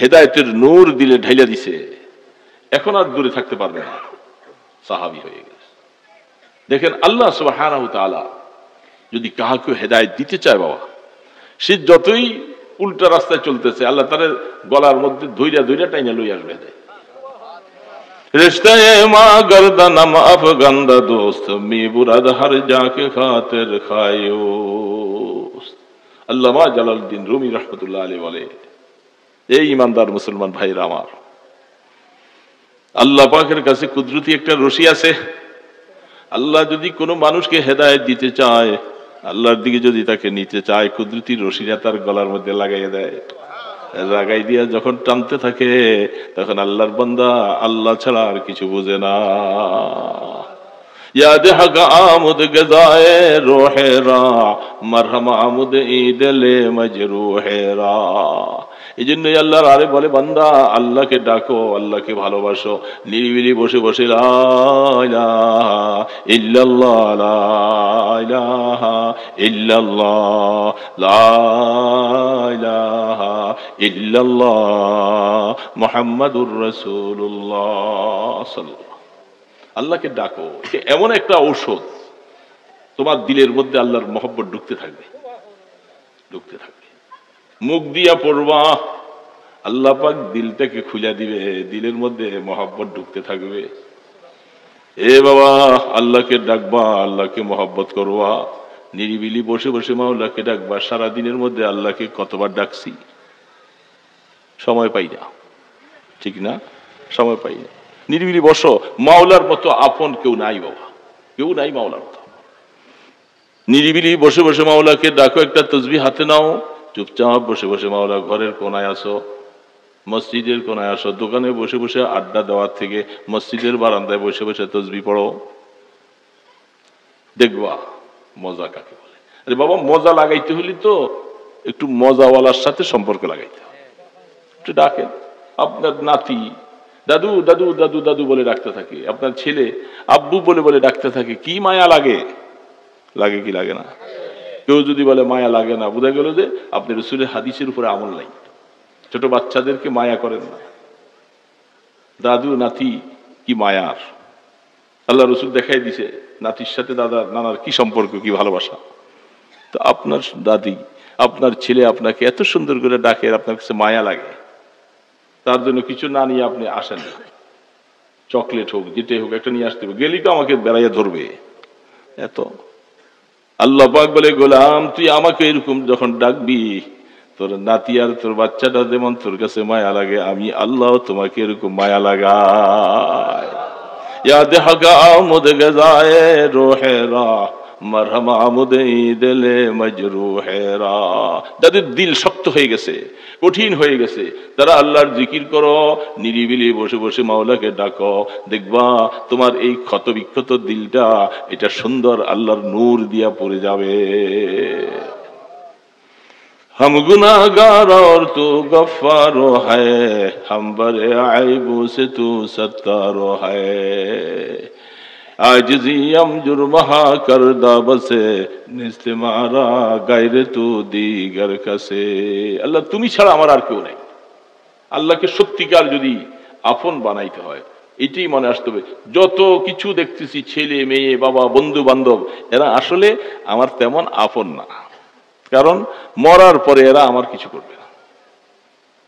হেদায়েতের নূর দিলে ঢাইলা দিছে, এখন আর দূরে থাকতে পারবে না, সাহাবী হয়ে গেছে। দেখেন আল্লাহ সুবহানাহু ওয়া তাআলা যদি কাউকে হেদায়েত দিতে চায় বাবা, সে যতই উল্টা রাস্তায় চলতেছে আল্লাহ তার গলার মধ্যে ধইরা ধইরা টাইনা লই আসবে। रिश्ते माँ गर्दनम अफगंदा दोस्त मी बुराद हर जाके खातिर खायो। আল্লামা জালালউদ্দিন রুমি রাহমাতুল্লাহ আলাইহি বলে, এই ইমানদার মুসলমান ভাইরা আমার, আল্লাহ পাকের কাছে কুদরতি একটা রশি আছে। আল্লাহ যদি কোনো মানুষকে হেদায়েত দিতে চায়, আল্লাহর দিকে যদি তাকে নিতে চায়, কুদরতি রশিটা তার গলার মধ্যে লাগাইয়া দেয়। লাগাই দিয়া যখন টানতে থাকে তখন আল্লাহর বান্দা আল্লাহ ছাড়া আর কিছু বোঝে না। याद हक आमुद गजाए रोहेरा मरहम आमुद ईदले मजरूहेरा। এই জন্যই আল্লাহর আরে বলে বান্দা আল্লাহকে ডাকো, আল্লাহকে ভালোবাসো, নিরিবিলি বসে বসে লা ইলাহা ইল্লাল্লাহ লা ইলাহা ইল্লাল্লাহ লা ইলাহা ইল্লাল্লাহ মুহাম্মাদুর রাসূলুল্লাহ সাল্লাল্লাহু। আল্লাহকে ডাকো, এটা এমন একটা ঔষধ, তোমার দিলের মধ্যে আল্লাহর মহব্বত ঢুকতে থাকবে, ঢুকতে থাকবে। মুখ দিয়া পড়বা, আল্লাহ পাক দিলটাকে খুলে দিবে, দিলের মধ্যে মহব্বত ঢুকতে থাকবে। এ বাবা আল্লাহকে ডাকবা, আল্লাহকে মহব্বত করবা, নিরিবিলি বসে বসে মাওলাকে ডাকবা। সারা দিনের মধ্যে আল্লাহকে কতবার ডাকছি, সময় পাই না, ঠিক না? সময় পাই না। নিরিবিলি বসো, মাওলার মতো আপন কেউ নাই বাবা, কেউ নাই মাওলার মতো। নিরিবিলি বসে বসে মাওলাকে ডাকো, একটা তসবিহ হাতে নাও, চুপচাপ বসে বসে মাওলা ঘরের কোনায় আসো, মসজিদের কোনায় আসো, দোকানে বসে বসে আড্ডা দেওয়ার থেকে মসজিদের বারান্দায় বসে বসে তসবিহ পড়ো, দেখবা মজা কাকে বলে। আরে বাবা মজা লাগাইতে হলে তো একটু মজাওয়ালার সাথে সম্পর্ক লাগাইতে হবে। একটু ডাকেন, আপনার নাতি দাদু দাদু দাদু দাদু বলে ডাকতে থাকে, আপনার ছেলে আব্বু বলে বলে ডাকতে থাকে, কি মায়া লাগে, লাগে কি লাগে না? কেউ যদি বলে মায়া লাগে না, বোঝা গেল যে আপনি রাসূলের হাদিসের উপরে আমল নাই। ছোট বাচ্চাদেরকে মায়া করেন না। দাদু নাতি কি মায়ার, আল্লাহ রসুল দেখাই দিছে নাতির সাথে দাদা নানার কি সম্পর্ক, কি ভালোবাসা। তো আপনার দাদি আপনার ছেলে আপনাকে এত সুন্দর করে ডাকে, আপনার কাছে মায়া লাগে, তার জন্য কিছু না নিয়ে আপনি আসেন না, চকলেট হোক যেটাই হোক একটা নিয়ে আসতে হবে, গেলি তো আমাকে বেড়াইয়া ধরবে। এত আল্লাহ পাক বলে গোলাম তুই আমাকে এরকম যখন ডাকবি, তোর নাতি আর তোর বাচ্চাটা যেমন তোর কাছে মায়া লাগে, আমি আল্লাহ তোমাকে এরকম মায়া লাগাই। ইয়াদ হাকা আমুদ গজায়ে রোহেরা মারহাম আমুদ ঈদলে মজরুহেরা। যাদের দিল শক্ত হয়ে গেছে, কঠিন হয়ে গেছে, তারা আল্লাহর জিকির করো, নিরিবিলি বসে বসে মাওলাকে ডাকো, দেখবা তোমার এই ক্ষত বিক্ষত দিলটা এটা সুন্দর আল্লাহর নূর দিয়া পড়ে যাবে। हम गुनाहगार और तू गफ्फारो है, हम बरे आइबू से तू सत्तारो है, आजिज़ी हम जुर्महा करदा बसे निस्तेमारा गायरे तू दीगर कसे। আল্লাহ তুমি ছাড়া আমার আর কেউ নাই। আল্লাহকে সত্যিকার যদি আপন বানাইতে হয় এটাই মনে আসতে হবে। যত কিছু দেখতেছি ছেলে মেয়ে বাবা বন্ধু বান্ধব, এরা আসলে আমার তেমন আপন না, কারণ মরার পরে এরা আমার কিছু করবে না।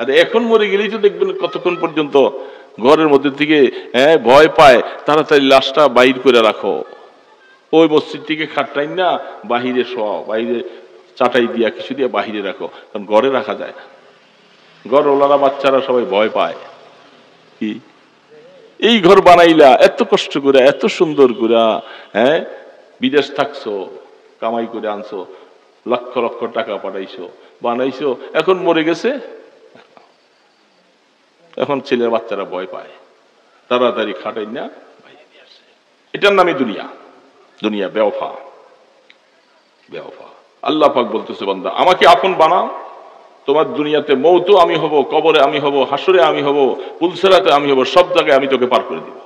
আর এখন মরে গেলেই তো দেখবেন কতক্ষণ পর্যন্ত ঘরের মধ্যে থেকে ভয় পায়, তাড়াতাড়ি লাশটা বাইর করে রাখো, ওই মসজিদ থেকে খাটটাই না বাহিরে শোয়াও, বাইরে চাটাই দিয়া কিছু দিয়ে বাহিরে রাখো, কারণ ঘরে রাখা যায় না। ঘর ওলারা বাচ্চারা সবাই ভয় পায়। কি এই ঘর বানাইলা এত কষ্ট করে, এত সুন্দর করে, বিদেশ থাকছো, কামাই করে আনছো, লক্ষ লক্ষ টাকা পাঠাইছো, বানাইছো, এখন মরে গেছে, এখন ছেলের বাচ্চারা ভয় পায়, তাড়াতাড়ি খাটাই না বাইরে দিয়ে আসে। এটার নামে দুনিয়া, দুনিয়া বেওফা, বেওফা। আল্লাহ পাক বলতেছে বান্দা আমাকে আপন বানাও, তোমার দুনিয়াতে মৌতও আমি হব, কবরে আমি হব, হাসরে আমি হব, পুলসেরাতে আমি হব, সব জায়গায় আমি তোকে পার করে দিব।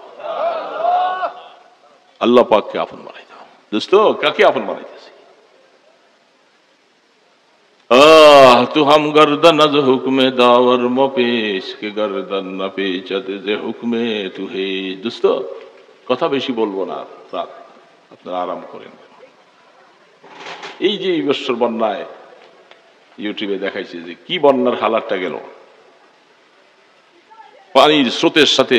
আল্লাহ পাককে আপন বানাই দাও। দোস্ত কাকে আপন বানাইতেছি? तो हम गर्दन अज हुक्मे दावर मपेश के गर्दन न पेचत जे हुक्मे तुहे। দোস্ত কথা বেশি বলবো না, রাত আপনারা আরাম করেন। এই যে এই বছর বন্যায় ইউটিউবে দেখাইছে যে কি বন্যার হালাতটা গেল, পানির স্রোতের সাথে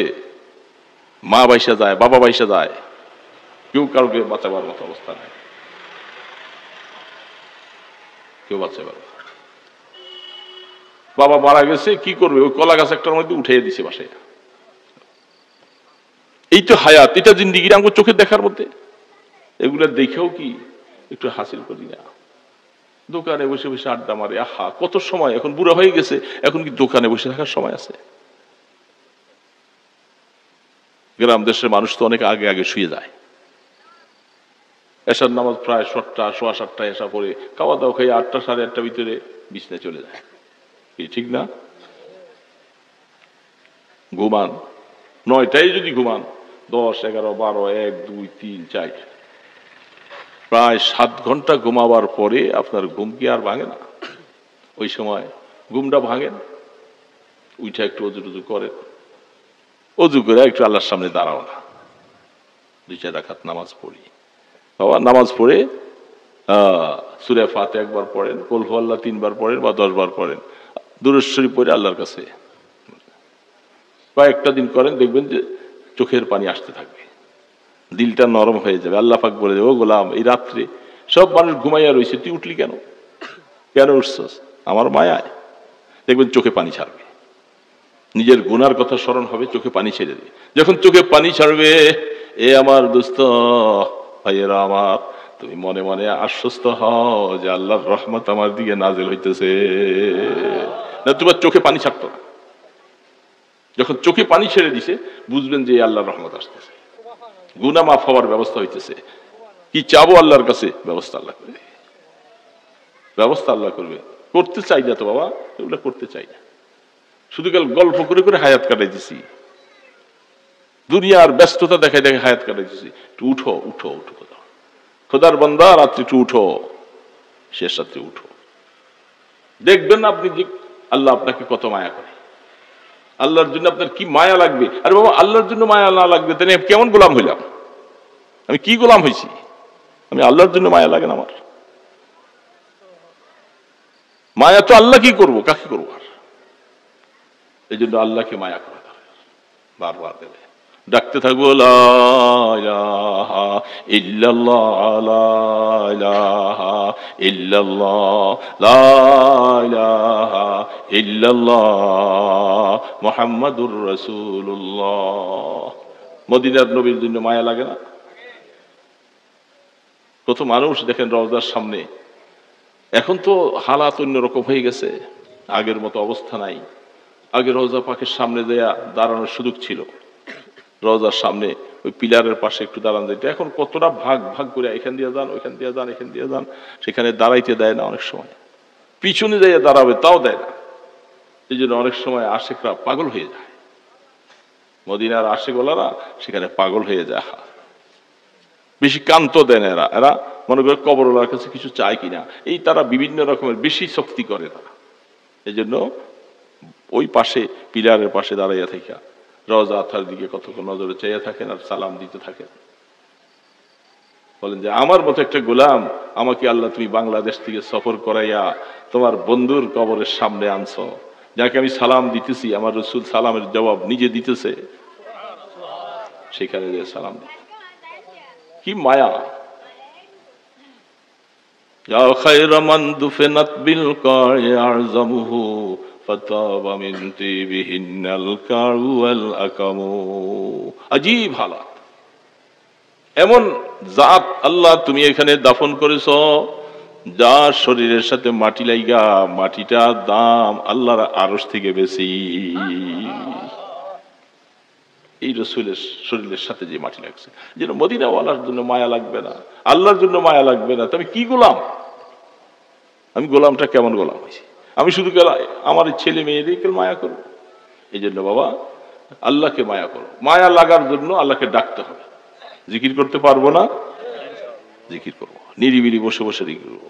মা বাইসা যায়, বাবা বাইসা যায়, কেউ কাউকে বাঁচাবার মতো অবস্থা নেই, কেউ বাঁচাবার। বাবা মারা গেছে, কি করবে? ওই কলা গাছ একটার মধ্যে উঠে দিছে বাসায়। এই তো হায়াত, এটা জিন্দিগির আমাকে চোখে দেখার মধ্যে। এগুলা দেখেও কি একটু হাসিল করি না? দোকানে বসে বসে আড্ডা মারে, আহা কত সময়, এখন বুড়া হয়ে গেছে, এখন কি দোকানে বসে থাকার সময় আছে? গ্রাম দেশের মানুষ তো অনেক আগে আগে শুয়ে যায়, এশার নামাজ প্রায় 7টা 7:15 এসা পড়ে খাওয়া দাওয়া খেয়ে 8টা 8:30 ভিতরে বিছনায় চলে যায়, কি ঠিক না? ঘুমান 9টায় যদি ঘুমান 10, 11, 12, 1, 2, 3, 4 প্রায় 7 ঘন্টা ঘুমাবার পরে আপনার ঘুম কি আর ভাঙে না? ওই সময় ঘুমটা ভাঙে না, উঠে একটু অজু টজু করেন, অজু করে একটু আল্লাহর সামনে দাঁড়াও না, 2-4 রাকাত নামাজ পড়ি। বাবা নামাজ পড়ে সূরা ফাতিহা একবার পড়েন, কুল হুয়াল্লাহ 3 বার পড়েন বা 10 বার পড়েন, দুরূদ শরীফ পড়ে আল্লাহর কাছে কয়েকটা দিন করেন, দেখবেন যে চোখের পানি আসতে থাকবে, দিলটা নরম হয়ে যাবে। আল্লাহ পাক বলে দেবে, ও গোলাম, এই রাত্রে সব মানুষ ঘুমাইয়া রয়েছে, তুই উঠলি কেন? কেন উঠছস? আমার মায়ায়। দেখবেন চোখে পানি ছাড়বে, নিজের গুনার কথা স্মরণ হবে, চোখে পানি ছেড়ে দেবে। যখন চোখে পানি ছাড়বে, এ আমার দোস্ত ভাইয়েরা আমার, তুমি মনে মনে আশ্বস্ত হও যে আল্লাহর রহমত আমার দিকে নাজিল হইতেছে। না তোমার চোখে পানি ছাড়তো না, যখন চোখে পানি ছেড়ে দিছে বুঝবেন যে আল্লাহর রহমত আসতেছে, গুনাহ মাফ হওয়ার ব্যবস্থা হইতেছে। কি চাবো আল্লাহর কাছে, ব্যবস্থা আল্লাহ করবে, ব্যবস্থা আল্লাহ করবে। করতে চাই না তো বাবা, এগুলো করতে চাই না, শুধু কাল গল্প করে করে হায়াত কাটাইতেছি, দুনিয়ার ব্যস্ততা দেখাই দেখে হায়াত কাটাইতেছি। একটু উঠো উঠো উঠো, খোদার বান্দা, রাত্রি একটু উঠো, শেষ রাত্রে উঠো, দেখবেন আপনি যে আল্লাহ আপনাকে কত মায়া করে, আল্লাহর জন্য আপনার কি মায়া লাগবে। আরে বাবা, আল্লাহর জন্য মায়া না লাগবে তাহলে কেমন গোলাম হইলাম? আমি কি গোলাম হয়েছি? আমি আল্লাহর জন্য মায়া লাগে না আমার? মায়া তো আল্লাহ কি করবো, কাকে করবো? আর এই জন্য আল্লাহকে মায়া করা বারবার দেবে, ডাকতে থাকবো লা ইলাহা ইল্লাল্লাহ, লা ইলাহা ইল্লাল্লাহ, লা ইলাহা ইল্লাল্লাহ মুহাম্মাদুর রাসূলুল্লাহ। মদিনার নবীর জন্য মায়া লাগে না? কত মানুষ দেখেন রওজার সামনে, এখন তো হালাত অন্যরকম হয়ে গেছে, আগের মতো অবস্থা নাই। আগে রওজা পাকের সামনে দেয়া দাঁড়ানোর সুযোগ ছিল, রওজার সামনে ওই পিলারের পাশে একটু দাঁড়ান যেত। এখন কতটা ভাগ ভাগ করে এখান দিয়ে যান, ওইখান দিয়ে যান, এখান দিয়ে যান, সেখানে দাঁড়াইতে দেয় না, অনেক সময় পিছনে যাইয়া দাঁড়াবে তাও দেয় না। এই জন্য অনেক সময় আশেকরা পাগল হয়ে যায়, মদিনার আশেকওয়ালারা সেখানে পাগল হয়ে যায়, বেশি কান্ত দেন এরা। এরা মনে করে কবরওয়ালার কাছে কিছু চায় কিনা, এই তারা বিভিন্ন রকমের বেশি শক্তি করে তারা। এই জন্য ওই পাশে পিলারের পাশে দাঁড়াইয়া থেকে রওজা আথার দিকে কতক্ষণ নজরে চাইয়া থাকেন আর সালাম দিতে থাকেন। বলেন যে আমার মতো একটা গোলাম আমাকে আল্লাহ তুমি বাংলাদেশ থেকে সফর করাইয়া তোমার বন্ধুর কবরের সামনে আনছো, যাকে আমি সালাম দিতেছি, আমার রসুল সালামের জবাব নিজে দিতেছে, সেখানে যে সালাম দিতে কি মায়া। ইয়া খায়রা মান দুফিনাত বিল কারি আযমুহু ফাতাবা মিন তিবিহিনাল কারু ওয়াল আকামু। আজীব হালাত, এমন জাত আল্লাহ তুমি এখানে দাফন করেছ যার শরীরের সাথে মাটি লাইগা, মাটিটার দাম আল্লাহর আরশ থেকে বেশি। এই রসুলের শরীরের সাথে যে মাটি লাগছে, যেন মদিনাওয়ালার জন্য মায়া লাগবে না, আল্লাহর জন্য মায়া লাগবে না, তবে কি গোলাম আমি? গোলামটা কেমন গোলাম হয়েছি আমি? শুধু আমার ছেলে মেয়েদেরকে মায়া করবো? এই জন্য বাবা আল্লাহকে মায়া করো। মায়া লাগার জন্য আল্লাহকে ডাকতে হবে। জিকির করতে পারবো না, জিকির করবো, নিরিবিলি বসে বসে জিকির করবো,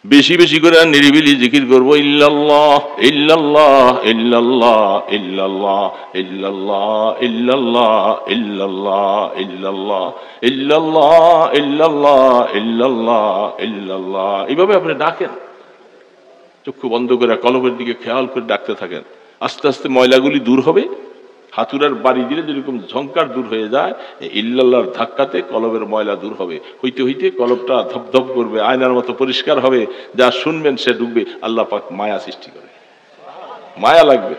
বেশি বেশি করে নিরিবিলি জিকির করবো। ইল্লাল্লাহ ইল্লাল্লাহ ইল্লাল্লাহ ইল্লাল্লাহ ইল্লাল্লাহ ইল্লাল্লাহ ইল্লাল্লাহ ইল্লাল্লাহ ইল্লাল্লাহ ইল্লাল্লাহ ইল্লাল্লাহ ইল্লাল্লাহ। এইভাবে আপনি ডাকেন, চক্ষু বন্ধ করে কলবের দিকে খেয়াল করে ডাকতে থাকেন। আস্তে আস্তে ময়লাগুলি দূর হবে, হাতুড়ার বাড়ি দিলে যেরকম ঝংকার দূর হয়ে যায়, ইল্লাল্লাহর ধাক্কাতে কলবের ময়লা দূর হবে। হইতে হইতে কলবটা ধপধপ করবে, আয়নার মতো পরিষ্কার হবে, যা শুনবেন সে ডুববে। আল্লাহ পাক মায়া সৃষ্টি করে, মায়া লাগবে।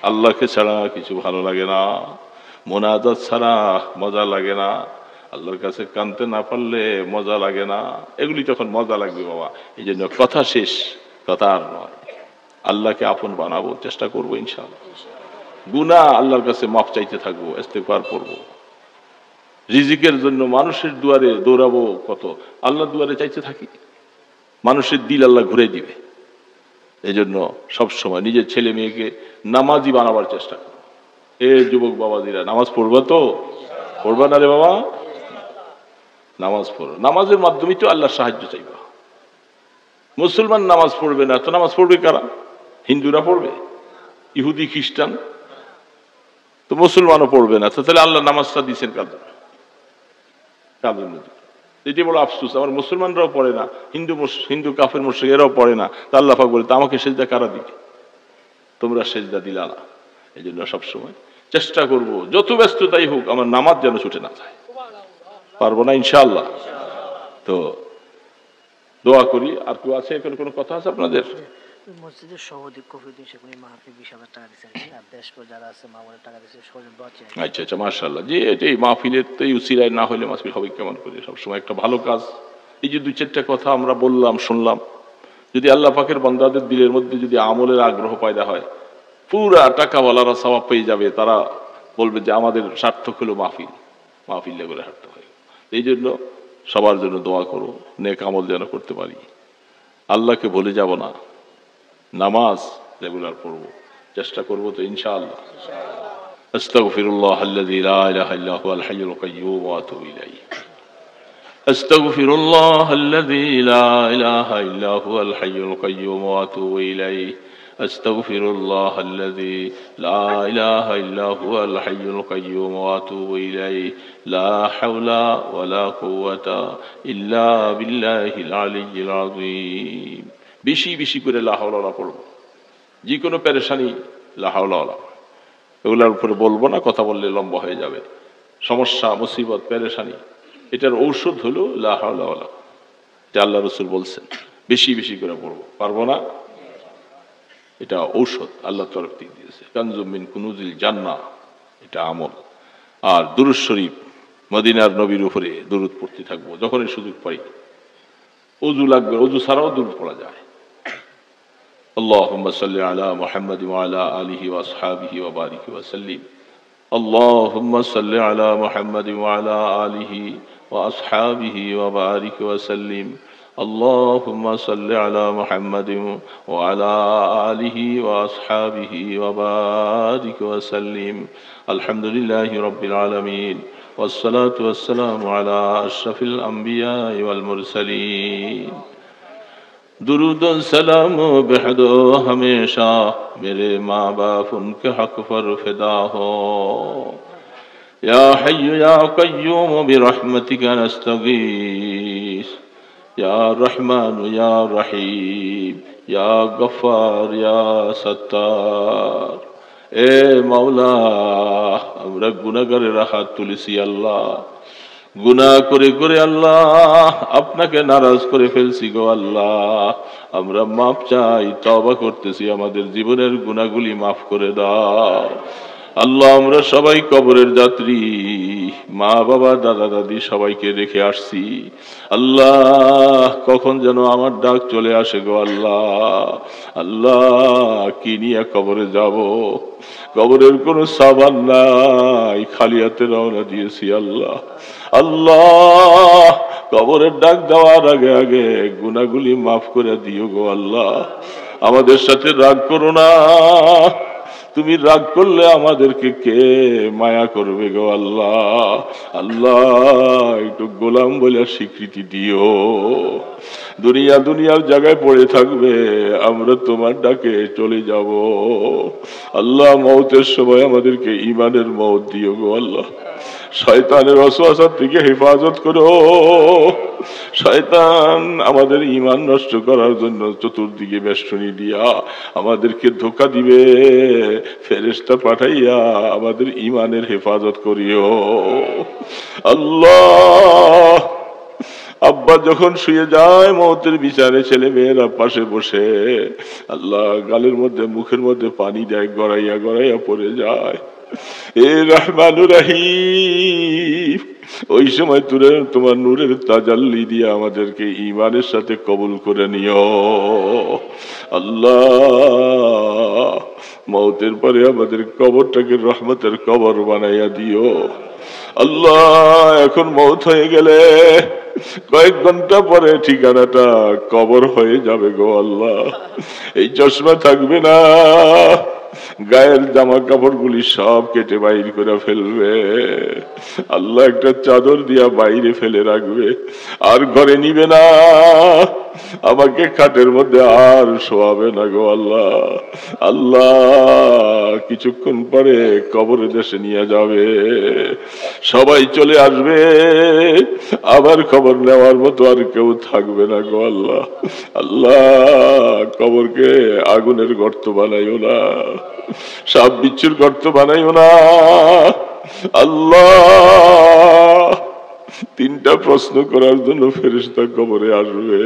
আল্লাহকে ছাড়া কিছু ভালো লাগে না, মোনাজাত ছাড়া মজা লাগে না, আল্লাহর কাছে কানতে না পারলে মজা লাগে না। এগুলি তখন মজা লাগবে বাবা। এই জন্য কথা শেষ, কথা আর নয়, আল্লাহকে আপন বানাবো, চেষ্টা করবো ইনশাআল্লাহ। গুনাহ আল্লাহর কাছে মাফ চাইতে থাকবো, ইস্তেগফার করবো। রিজিকের জন্য মানুষের দুয়ারে দৌড়াবো কত, আল্লাহ দুয়ারে চাইতে থাকি, মানুষের দিল আল্লাহ ঘুরে দিবে। এই জন্য সবসময় নিজের ছেলে মেয়েকে নামাজি বানাবার চেষ্টা করো। এ যুবক বাবাজিরা, নামাজ পড়বা তো? পড়বা না রে বাবা? নামাজ পড়ো, নামাজের মাধ্যমে তো আল্লাহর সাহায্য চাইবা। মুসলমান নামাজ পড়বে না তো নামাজ পড়বে কারা? হিন্দুরা পড়বে, ইহুদি খ্রিস্টান, তো মুসলমানও পড়বে না, তো তাহলে আল্লাহ নামাজটা দিচ্ছেন কার জন্য? কার জন্য? এটি বড় আফসোস, আমার মুসলমানরাও পড়ে না, হিন্দু কাফের মুশরিক এরাও পড়ে না, তা আল্লাহ পাক বলে তা আমাকে সেজদা কারা দিবে? তোমরা সেজদা দিলা না। এই জন্য সবসময় চেষ্টা করব, যত ব্যস্ততাই হোক আমার নামাজ যেন ছুটে না যায়। পারবো না ইনশাআল্লাহ? তো দোয়া করি। আর কেউ আছে? এখানে কোনো কথা আছে আপনাদের? মসজিদের সভাপতি কফিউদ্দিন শেখ উনি মাহফিল 20,000 টাকা দিয়েছেন, আর দেশপর যারা আছে মামুনের টাকা দিয়েছে, সবাই দোয়া চাই। আচ্ছা আচ্ছা, মাশাআল্লাহ। যে এটাই মাহফিলের তো উসিলায় না হলে মাহফিল হবে কেমন করে? সবসময় একটা ভালো কাজ। এই যে 2-4টা কথা আমরা বললাম, শুনলাম, যদি আল্লাহ পাকের বান্দাদের দিলের মধ্যে যদি আমলের আগ্রহ পয়দা হয়, পুরা টাকাওয়ালারা সওয়াব পেয়ে যাবে। তারা বলবে যে আমাদের সার্থক হলো মাহফিল, মাহফিল করে হাঁটতে হয়। এই জন্য সবার জন্য দোয়া করো, নেক আমল যেন করতে পারি, আল্লাহকে ভুলে যাব না, নামাজ রেগুলার পড়বো, চেষ্টা করবো তো ইনশাআল্লাহ। আস্তাগফিরুল্লাহাল্লাযী লা ইলাহা ইল্লা হুয়াল হাইয়ুল কাইয়্যুম ওয়া আতুবু ইলাইহি। আস্তাগফিরুল্লাহাল্লাযী লা ইলাহা ইল্লা হুয়াল হাইয়ুল কাইয়্যুম ওয়া আতুবু ইলাইহি। আস্তাগফিরুল্লাহাল্লাযী লা ইলাহা ইল্লা হুয়াল হাইয়ুল কাইয়্যুম ওয়া আতুবু ইলাইহি। লা হাওলা ওয়ালা কুওয়াতা ইল্লা বিল্লাহিল আলিয়্যিল আযীম। বেশি বেশি করে লা হাওলা ওয়ালা পড়ব। যে কোনো পেরেশানি লা হাওলা ওয়ালা, এগুলোর উপরে বলবো না, কথা বললে লম্বা হয়ে যাবে। সমস্যা, মুসিবত, পেরেশানি, এটার ঔষধ হলো লা হাওলা ওয়ালা। এটা আল্লাহ রাসূল বলছেন, বেশি বেশি করে পড়বো। পারবো না? এটা ঔষধ আল্লাহ তরফ থেকে দিয়েছে, কানজুম মিন কুনুজিল জান্নাহ, এটা আমল। আর দুরূদ শরীফ, মদিনার নবীর উপরে দুরূদ পড়তে থাকবো যখনই সুযোগ পাই। ওযু লাগবে, ওযু ছাড়াও দুরূদ পড়া যায়। اللهم صل على محمد وعلى آله وأصحابه وبارك وسلم. اللهم صل على محمد وعلى آله وأصحابه وبارك وسلم. اللهم صل على محمد وعلى آله وأصحابه وبارك وسلم. الحمد لله رب العالمين، والصلاة والسلام على أشرف الأنبياء والمرسلين. दुरूद सलाम बेहदो हमेशा मेरे माँ बाप उनके हक पर फिदा हो। या हय्यु या कय्यूम बिरहमतिका नस्तगीस। या रहमान या रहीम या गफ्फार या सत्तार। ए मौला, আমরা গুনাহগারেরা হাত তুলেছি আল্লাহ, গুনাহ করে করে আল্লাহ আপনাকে নারাজ করে ফেলছি গো আল্লাহ। আমরা মাফ চাই, তওবা করতেছি, আমাদের জীবনের গুনাহগুলি মাফ করে দাও আল্লাহ। আমরা সবাই কবরের যাত্রী, মা বাবা দাদা দাদি সবাইকে রেখে আসছি আল্লাহ। কখন যেন আমার ডাক চলে আসে গো আল্লাহ। আল্লাহ, কি নিয়ে কবরে যাব? কবরের কোনো সাবান নাই, খালি হাতে রওনা দিয়েছি আল্লাহ। আল্লাহ, কবরের ডাক দেওয়ার আগে আগে গুনাহগুলি মাফ করে দিও গো আল্লাহ। আমাদের সাথে রাগ করো না, তুমি রাগ করলে আমাদেরকে কে মায়া করবে গো আল্লাহ। আল্লাহ, একটু গোলাম বলে স্বীকৃতি দিও। দুনিয়ার জায়গায় পড়ে থাকবে, আমরা তোমার ডাকে চলে যাব আল্লাহ। মওতের সময় আমাদেরকে ঈমানের মওত দিও গো আল্লাহ। শয়তানের ওয়াসওয়াসা থেকে হেফাজত করো। শয়তান আমাদের ঈমান নষ্ট করার জন্য চতুর্দিকে বেষ্টনী দিয়া আমাদেরকে ধোঁকা দিবে, ফেরেশতা পাঠাইয়া আমাদের ঈমানের হেফাজত করিও আল্লাহ। আব্বা যখন শুয়ে যায় মওতের বিচারে, ছেলে মেয়েরা পাশে বসে আল্লাহ গালের মধ্যে মুখের মধ্যে পানি দেয়, গড়াইয়া গড়াইয়া পড়ে যায়। এ রহমানুর রহিম, ওই সময় তোমার নূরের তাজাল্লি দিয়ে আমাদেরকে ঈমানের সাথে কবুল করে নিও আল্লাহ। মওতের পরে আমাদের কবরটাকে রহমতের কবর বানাইয়া দিও আল্লাহ। এখন মওত হয়ে গেলে কয়েক ঘন্টা পরে ঠিকানাটা কবর হয়ে যাবে গো আল্লাহ। এই চশমা থাকবে না, গায়ের জামা কাপড় গুলি সব কেটে বাইর করে ফেলবে আল্লাহ। একটা চাদর দিয়া বাইরে ফেলে রাখবে, আর ঘরে নিবে না, আমাকে খাটের মধ্যে আর শোয়াবে না গো আল্লাহ। আল্লাহ কিছুক্ষণ পরে কবরের দেশে নিয়ে যাবে, সবাই চলে আসবে, আবার খবর নেওয়ার মতো আর কেউ থাকবে না গো আল্লাহ। আল্লাহ কবরকে আগুনের গর্ত বানাইও না, সাপ বিচ্ছুর গর্ত বানাইও না আল্লাহ। তিনটা প্রশ্ন করার জন্য ফেরেশতা কবরে আসবে,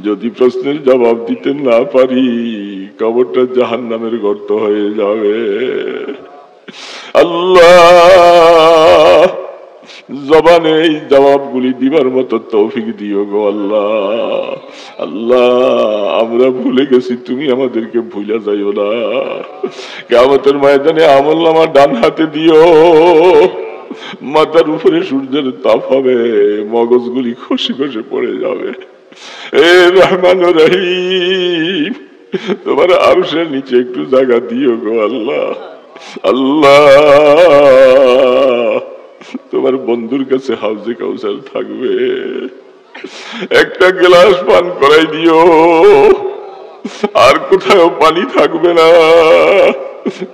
যদি প্রশ্নের জবাব দিতে না পারি কবরটা জাহান্নামের গর্ত হয়ে যাবে আল্লাহ। জবানে এই জবাবগুলি দিবার মতো তৌফিক দিও গো আল্লাহ। আল্লাহ আমরা ভুলে গেছি, তুমি আমাদেরকে ভুলে যাইও না। কিয়ামতের ময়দানে আমলনামা ডান হাতে দিও, মাথার উপরে সূর্যের তাপ হবে, মগজগুলি খসে খসে পড়ে যাবে। এ রহমানুর রহিম, তোমার আরশের নিচে একটু জায়গা দিও গো আল্লাহ। আল্লাহ তোমার বন্ধুর কাছে হাউজে কাউসার থাকবে, একটা গ্লাস পান করাই দিও, আর কোথাও পানি থাকবে না,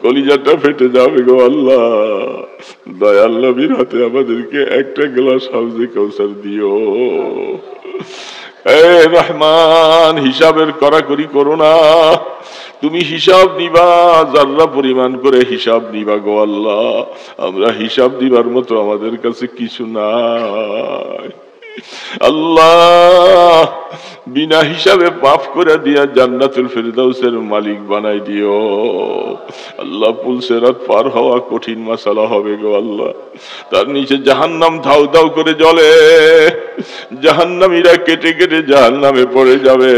কলিজাটা ফেটে যাবে গো আল্লাহ। দয়াল নবীর হাতে আমাদেরকে একটা গ্লাস হাউজে কাউসার দিও। এ রহমান, হিসাবের কড়াকড়ি করো না, তুমি হিসাব নিবা, যার্রা পরিমাণ করে হিসাব নিবা গো আল্লাহ। আমরা হিসাব দিবার মতো আমাদের কাছে কিছু নাই আল্লাহ। বিনা হিসাবে মাফ করে দিয়া জান্নাতুল ফেরদাউসের মালিক বানাই দিও আল্লাহ। পুলসেরাত পার হওয়া কঠিন মাসালা হবে গো আল্লাহ, তার নিচে জাহান্নাম ধাউ ধাউ করে জ্বলে, জাহান্নামীরা কেটে কেটে জাহান্নামে পড়ে যাবে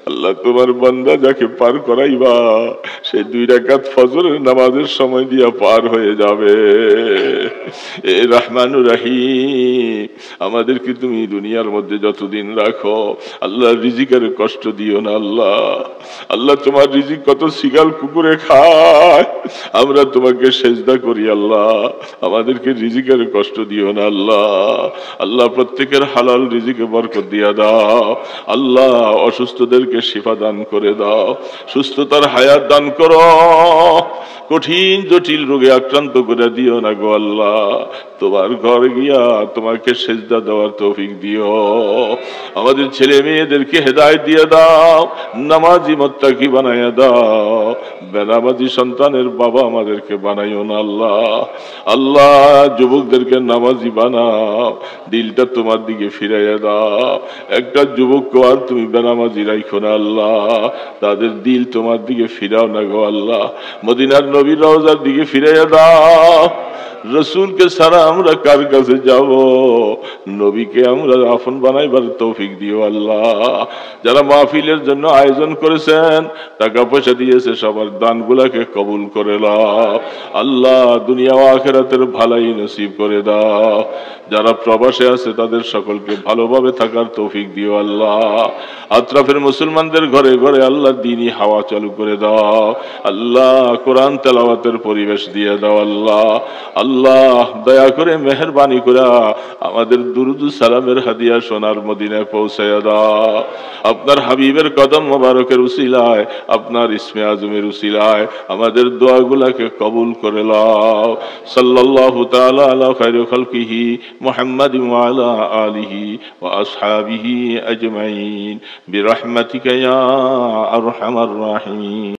আল্লাহ। তোমার বান্দা যাকে পার করাইবা সে 2 রাকাত ফজরের নামাজের সময় দিয়া পার হয়ে যাবে। এ রহমানুর রহিম, আমাদেরকে তুমি দুনিয়ার মধ্যে যতদিন রাখো আল্লাহ রিজিকের কষ্ট দিও না আল্লাহ। আল্লাহ তোমার রিজিক কত শিগাল কুকুরে খায়, আমরা তোমাকে সেজদা করি আল্লাহ, আমাদেরকে রিজিকের কষ্ট দিও না আল্লাহ। আল্লাহ প্রত্যেকের হালাল রিজিকে বরকত দিয়া দাও আল্লাহ। অসুস্থদেরকে শিফা দান করে দাও, সুস্থতার হায়াত দান করো, কঠিন জটিল রোগে আক্রান্ত করে দিও না গো আল্লাহ। তোমার ঘর গিয়া তোমাকে সেজদা দেওয়ার তৌফিক দিও। আমাদের ছেলে মেয়েদেরকে হেদায়েত দিয়ে দাও, নামাজি মুত্তাকি বানাইয়া দাও। বেনামাজি সন্তানের বাবা আমাদেরকে বানাইও না আল্লাহ। আল্লাহ যুবকদেরকে নামাজি বানাও, দিলটা তোমার দিকে ফিরাইয়া দাও। একটা যুবককে আর তুমি বেনামাজি রাখো না আল্লাহ, তাদের দিল তোমার দিকে ফিরাও না গো আল্লাহ। মদিনার নবীর রওজার দিকে ফিরাইয়া দাও। রসুলকে ছাড়া আমরা কার কাছে যাব? নবীকে আমরা আপন বানাইবার তৌফিক দিও আল্লাহ। যারা মাহফিলের জন্য আয়োজন করেছেন, টাকা পয়সা দিয়েছে, সবার দানগুলাকে কবুল করে নাও আল্লাহ। দুনিয়া ও আখিরাতের ভালাই নসিব করে দাও। যারা প্রবাসে আছে তাদের সকলকে ভালোভাবে থাকার তৌফিক দিও আল্লাহ। আত্রাফের মুসলমানদের ঘরে ঘরে আল্লাহ দ্বীনি হাওয়া চালু করে দাও আল্লাহ। কোরআন তেলাওয়াতের পরিবেশ দিয়ে দাও আল্লাহ। আল্লাহ দয়া করে মেহেরবানি করে আমাদের দুরুদ সালামের হাদিয়া সোনার মদিনায় পৌঁছায়া দাও। আপনার হাবিবের কদম মোবারকের উসিলায়, আপনার ইসমে আজমের উসিলায় আমাদের দোয়াগুলাকে কবুল করে নাও। সাল্লাল্লাহু তাআলা আলা খায়রি খালকিহি মুহাম্মাদিন ওয়া আলা আলিহি ওয়া আসহাবিহি আজমাইন বিরহমাতিকা ইয়া আরহামার রাহিমিন।